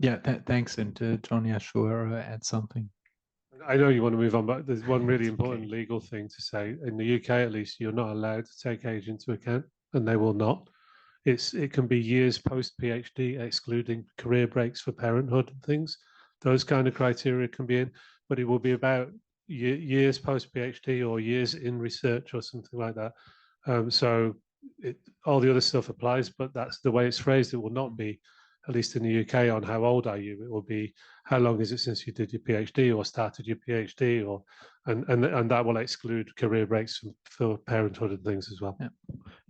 Yeah, thanks. And John, yeah, sure, add something. I know you want to move on, but there's one really important legal thing to say. In the UK, at least, you're not allowed to take age into account, and they will not. It can be years post PhD, excluding career breaks for parenthood and things. Those kind of criteria can be in, but it will be about years post PhD or years in research or something like that. So all the other stuff applies, but that's the way it's phrased. It will not be, at least in the UK, on how old are you. It will be how long is it since you did your PhD or started your PhD, or and that will exclude career breaks for parenthood and things as well.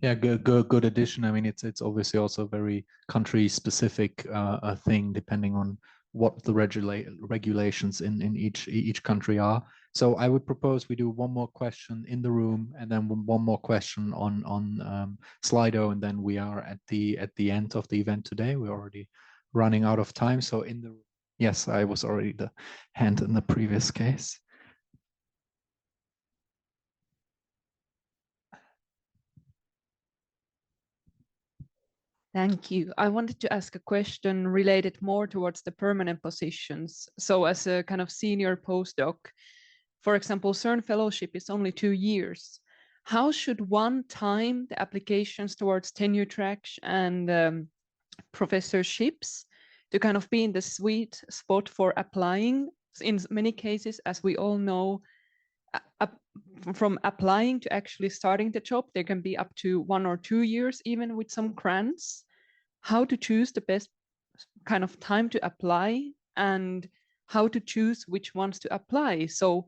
Yeah, good addition. I mean, it's obviously also a very country specific thing, depending on what the regulations in each country are. So I would propose we do one more question in the room, and then one more question on Slido, and then we are at the end of the event today. We're already running out of time. So yes, I was already the hand in the previous case. Thank you. I wanted to ask a question related more towards the permanent positions. So as a kind of senior postdoc, for example, CERN fellowship is only 2 years. how should one time the applications towards tenure tracks and professorships to kind of be in the sweet spot for applying? In many cases, as we all know, from applying to actually starting the job, there can be up to 1 or 2 years, even with some grants. How to choose the best kind of time to apply and how to choose which ones to apply. So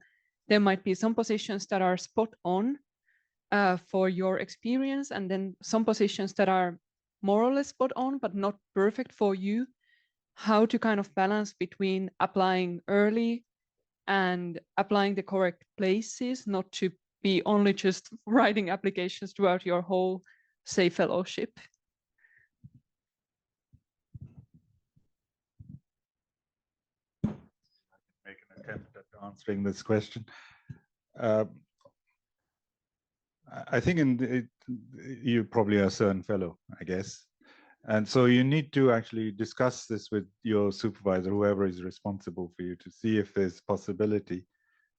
there might be some positions that are spot on for your experience, and then some positions that are more or less spot on, but not perfect for you. How to kind of balance between applying early and applying the correct places, not to be only just writing applications throughout your whole, say, fellowship. Make an attempt at answering this question. I think you probably are a CERN fellow, I guess. And so you need to actually discuss this with your supervisor, whoever is responsible for you, to see if there's possibility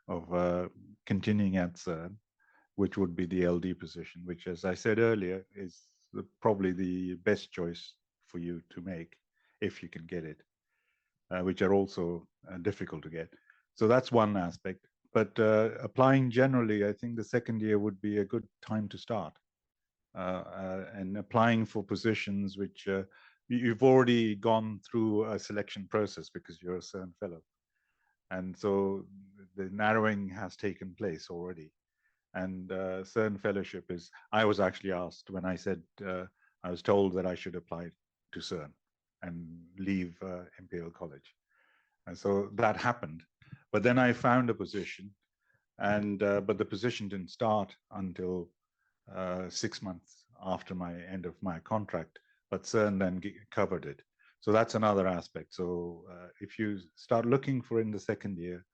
of continuing at CERN, which would be the LD position, which, as I said earlier, is probably the best choice for you to make if you can get it, which are also difficult to get. So that's one aspect. But applying generally, I think the second year would be a good time to start. And applying for positions which you've already gone through a selection process because you're a CERN fellow. And so the narrowing has taken place already. And CERN fellowship is, I was actually asked when I said, I was told that I should apply to CERN and leave Imperial College. And so that happened. But then I found a position, and but the position didn't start until 6 months after my end of my contract, but CERN then covered it. So that's another aspect. So if you start looking for in the second year,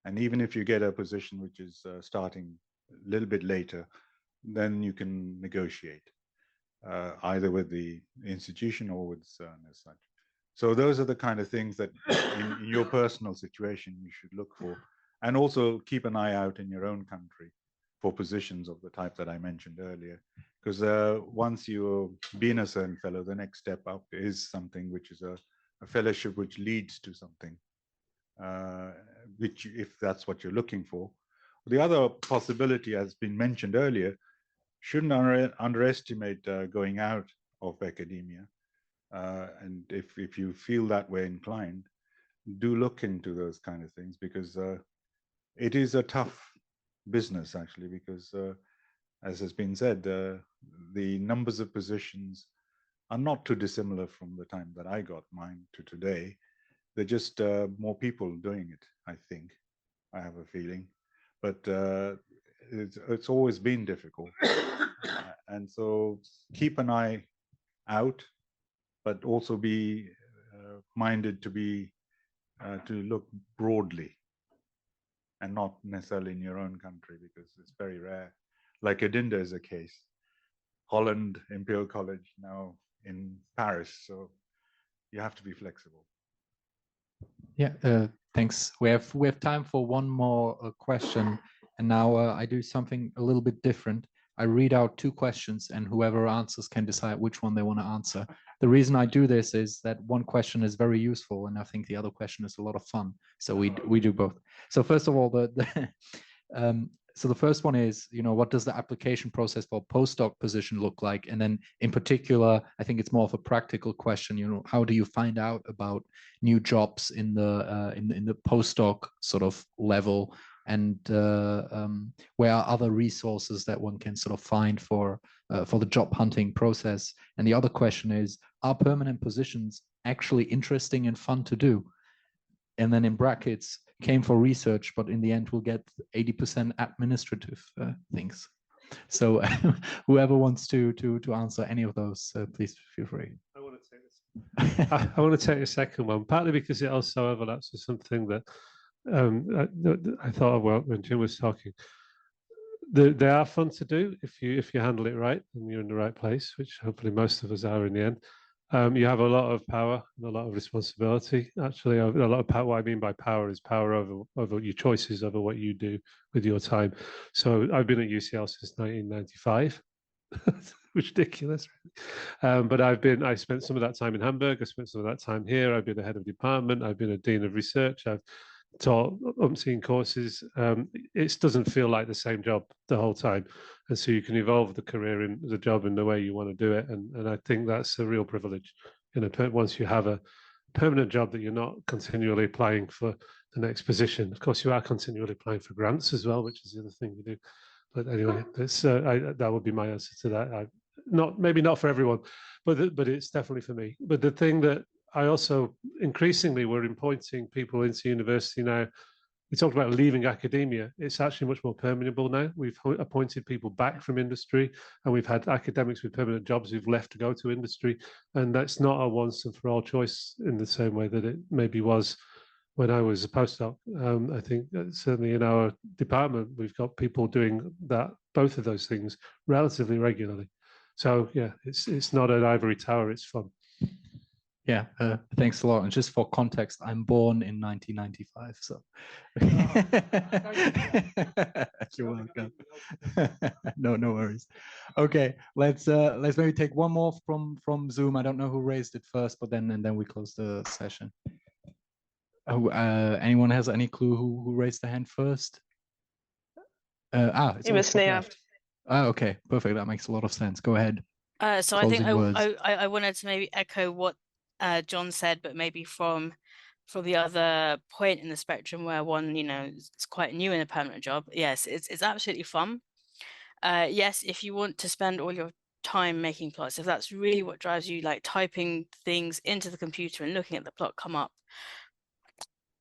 and even if you get a position which is starting a little bit later, then you can negotiate either with the institution or with CERN as such. So those are the kind of things that in your personal situation you should look for. And also keep an eye out in your own country for positions of the type that I mentioned earlier. Because once you've been a CERN fellow, the next step up is something which is a fellowship which leads to something, which if that's what you're looking for. The other possibility has been mentioned earlier, shouldn't underestimate going out of academia. And if you feel that way inclined, do look into those kind of things, because it is a tough business actually, because as has been said, the numbers of positions are not too dissimilar from the time that I got mine to today. They're just more people doing it, I think. I have a feeling, but it's always been difficult. And so keep an eye out, but also be minded to be to look broadly and not necessarily in your own country, because it's very rare. Like Adinda is a case. Holland, Imperial College, now in Paris. So you have to be flexible. Yeah, thanks. We have time for one more question. And now I do something a little bit different. I read out 2 questions, and whoever answers can decide which one they want to answer. The reason I do this is that one question is very useful, and I think the other question is a lot of fun. So we do both. So first of all, so the first one is, what does the application process for postdoc position look like? And then in particular, I think it's more of a practical question. How do you find out about new jobs in the postdoc sort of level? And where are other resources that one can sort of find for the job hunting process? And the other question is, are permanent positions actually interesting and fun to do? And then in brackets, came for research, but in the end we'll get 80% administrative things. So whoever wants to answer any of those, please feel free. I want to take this. I want to take the second one, partly because it also overlaps with something that I thought about when Jim was talking. They are fun to do if you handle it right and you're in the right place, which hopefully most of us are in the end. You have a lot of power and a lot of responsibility. Actually, a lot of power. What I mean by power is power over your choices, over what you do with your time. So I've been at UCL since 1995. Ridiculous. But I spent some of that time in Hamburg. I spent some of that time here. I've been a head of department. I've been a dean of research. I've taught umpteen courses. It doesn't feel like the same job the whole time. And so you can evolve the career in the job in the way you want to do it. And I think that's a real privilege. Once you have a permanent job that you're not continually applying for the next position. Of course, you are continually applying for grants as well, which is the other thing you do. But anyway, that would be my answer to that. Maybe not for everyone, but it's definitely for me. But the thing that I also increasingly we're appointing people into university now. We talked about leaving academia. It's actually much more permeable now. We've appointed people back from industry, and we've had academics with permanent jobs who've left to go to industry. And that's not a once and for all choice in the same way that it maybe was when I was a postdoc. I think certainly in our department, we've got people doing both of those things relatively regularly. So yeah, it's not an ivory tower, it's fun. Yeah, thanks a lot. And just for context, I'm born in 1995, so you're welcome. No worries. Okay, let's maybe take one more from Zoom. I don't know who raised it first, but then we close the session. Anyone has any clue who raised the hand first? It was Sneha. Okay, perfect. That makes a lot of sense. Go ahead. So I think I wanted to maybe echo what John said, but maybe from the other point in the spectrum where one, is quite new in a permanent job. Yes, it's absolutely fun. Yes, if you want to spend all your time making plots, if that's really what drives you, like typing things into the computer and looking at the plot come up,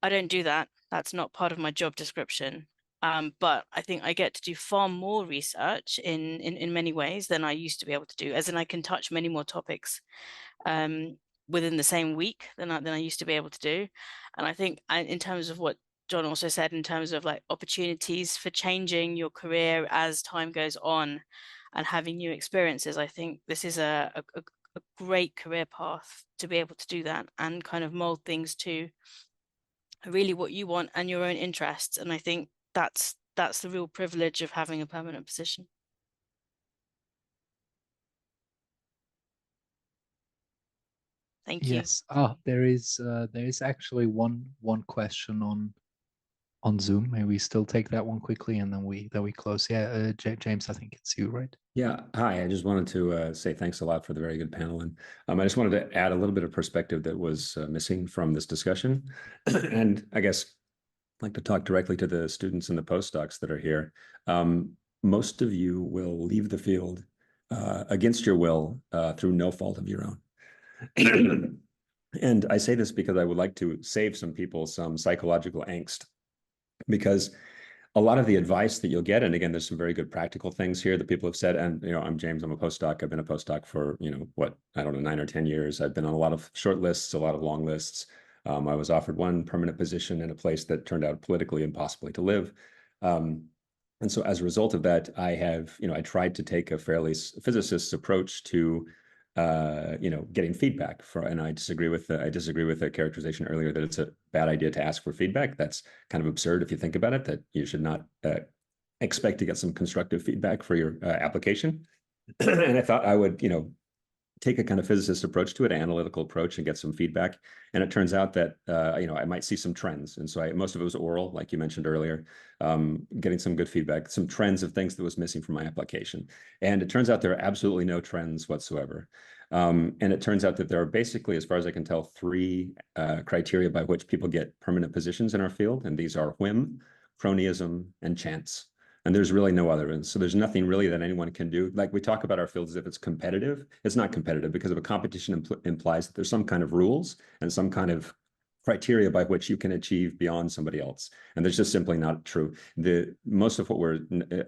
I don't do that. That's not part of my job description. But I think I get to do far more research in many ways than I used to be able to do, as in I can touch many more topics within the same week than I used to be able to do. And I think in terms of what John also said, in terms of like opportunities for changing your career as time goes on and having new experiences, I think this is a great career path to be able to do that and kind of mold things to really what you want and your own interests. And I think that's the real privilege of having a permanent position. Thank you. Yes. There is actually one question on Zoom. Maybe we still take that one quickly and then we close. Yeah, James, I think it's you, right? Yeah. Hi. I just wanted to say thanks a lot for the very good panel, and I just wanted to add a little bit of perspective that was missing from this discussion, and I guess I'd like to talk directly to the students and the postdocs that are here. Most of you will leave the field against your will through no fault of your own. And I say this because I would like to save some people some psychological angst, because a lot of the advice that you'll get, and again, there's some very good practical things here that people have said, and I'm James, I'm a postdoc. I've been a postdoc for, 9 or 10 years. I've been on a lot of short lists, a lot of long lists. I was offered one permanent position in a place that turned out politically impossibly to live. And so as a result of that, I have, I tried to take a fairly physicist's approach to getting feedback and I disagree with the characterization earlier that it's a bad idea to ask for feedback. That's kind of absurd if you think about it, that you should not expect to get some constructive feedback for your application. And I thought I would, take a kind of physicist approach to it, an analytical approach, and get some feedback. And it turns out that, I might see some trends. And so most of it was oral, like you mentioned earlier, getting some good feedback, some trends of things that was missing from my application. And it turns out there are absolutely no trends whatsoever. And it turns out that there are basically, as far as I can tell, 3 criteria by which people get permanent positions in our field. And these are whim, cronyism, and chance. And there's really no other. And so there's nothing really that anyone can do. Like we talk about our field as if it's competitive. It's not competitive, because if a competition implies that there's some kind of rules and some kind of criteria by which you can achieve beyond somebody else. And there's just simply not true. Most of what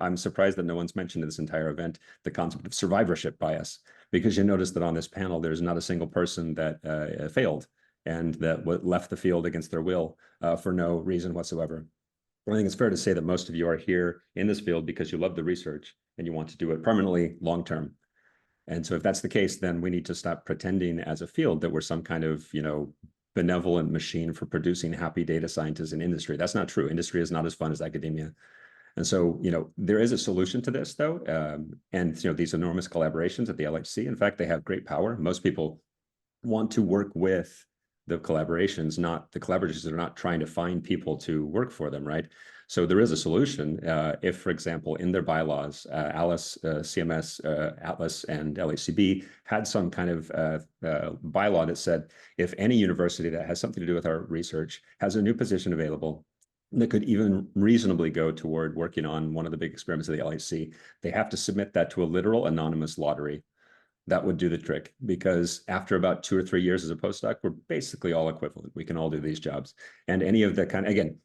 I'm surprised that no one's mentioned in this entire event, the concept of survivorship bias, because you notice that on this panel, there's not a single person that failed and that left the field against their will for no reason whatsoever. I think it's fair to say that most of you are here in this field because you love the research and you want to do it permanently, long-term. And so if that's the case, then we need to stop pretending as a field that we're some kind of, benevolent machine for producing happy data scientists in industry. That's not true. Industry is not as fun as academia. And so, there is a solution to this, though. And, these enormous collaborations at the LHC, in fact, they have great power. Most people want to work with the collaborations, not the collaborators are not trying to find people to work for them, right? So there is a solution. If, for example, in their bylaws, ALICE, CMS, Atlas, and LHCb had some kind of bylaw that said, if any university that has something to do with our research has a new position available that could even reasonably go toward working on one of the big experiments of the LHC, they have to submit that to a literal anonymous lottery. That would do the trick, because after about 2 or 3 years as a postdoc, we're basically all equivalent. We can all do these jobs. And any of the kind, again,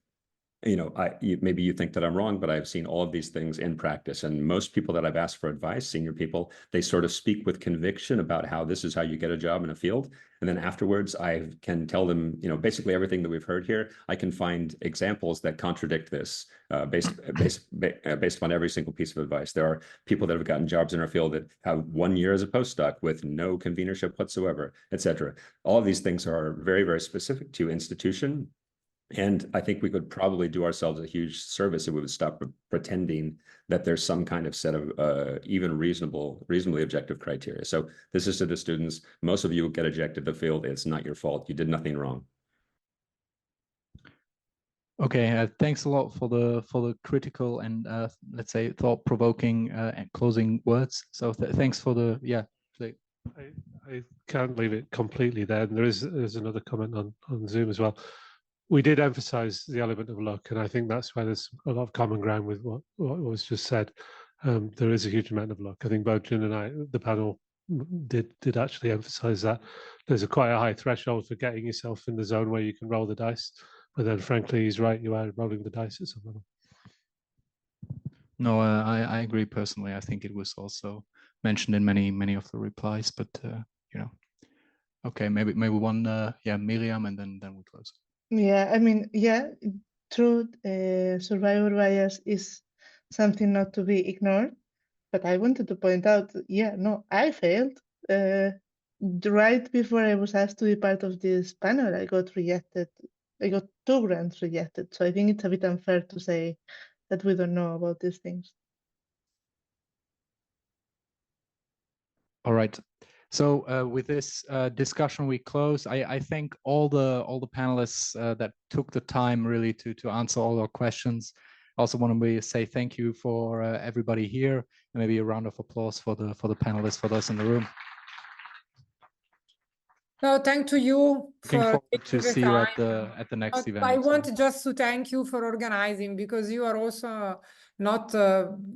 maybe you think that I'm wrong, but I've seen all of these things in practice. And most people that I've asked for advice, senior people, they sort of speak with conviction about how this is how you get a job in a field. And then afterwards, I can tell them, basically everything that we've heard here, I can find examples that contradict this based on every single piece of advice. There are people that have gotten jobs in our field that have 1 year as a postdoc with no convenership whatsoever, et cetera. All of these things are very, very specific to institution. And I think we could probably do ourselves a huge service if we would stop pretending that there's some kind of set of even reasonably objective criteria. So this is to the students. Most of you get ejected the field. It's not your fault. You did nothing wrong. Okay, thanks a lot for the critical and let's say thought-provoking and closing words. So thanks for the I can't leave it completely there. And there's another comment on Zoom as well. We did emphasize the element of luck, and I think that's why there's a lot of common ground with what was just said. There is a huge amount of luck. I think both Jin and I, the panel, did actually emphasize that. There's quite a high threshold for getting yourself in the zone where you can roll the dice. But then, frankly, he's right. You are rolling the dice at some level. No, I agree personally. I think it was also mentioned in many of the replies. But okay, maybe one, Miriam, and then we close. Yeah, I mean, true, survivor bias is something not to be ignored, but I wanted to point out, I failed. Right before I was asked to be part of this panel, I got rejected. I got 2 grants rejected, so I think it's a bit unfair to say that we don't know about these things. All right. So with this discussion, we close. I thank all the panelists that took the time really to answer all our questions. I also want to say thank you for everybody here, and maybe a round of applause for the panelists, for those in the room. No, thank to you for to see you at the next event. I want just to thank you for organizing, because you are also not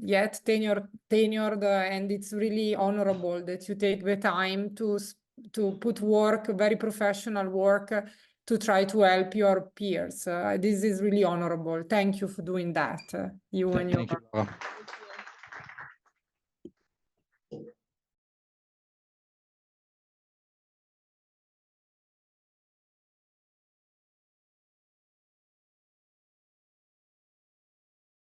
yet tenured, and it's really honorable that you take the time to put work, very professional work, to try to help your peers. This is really honorable. Thank you for doing that. You and your. Thank you.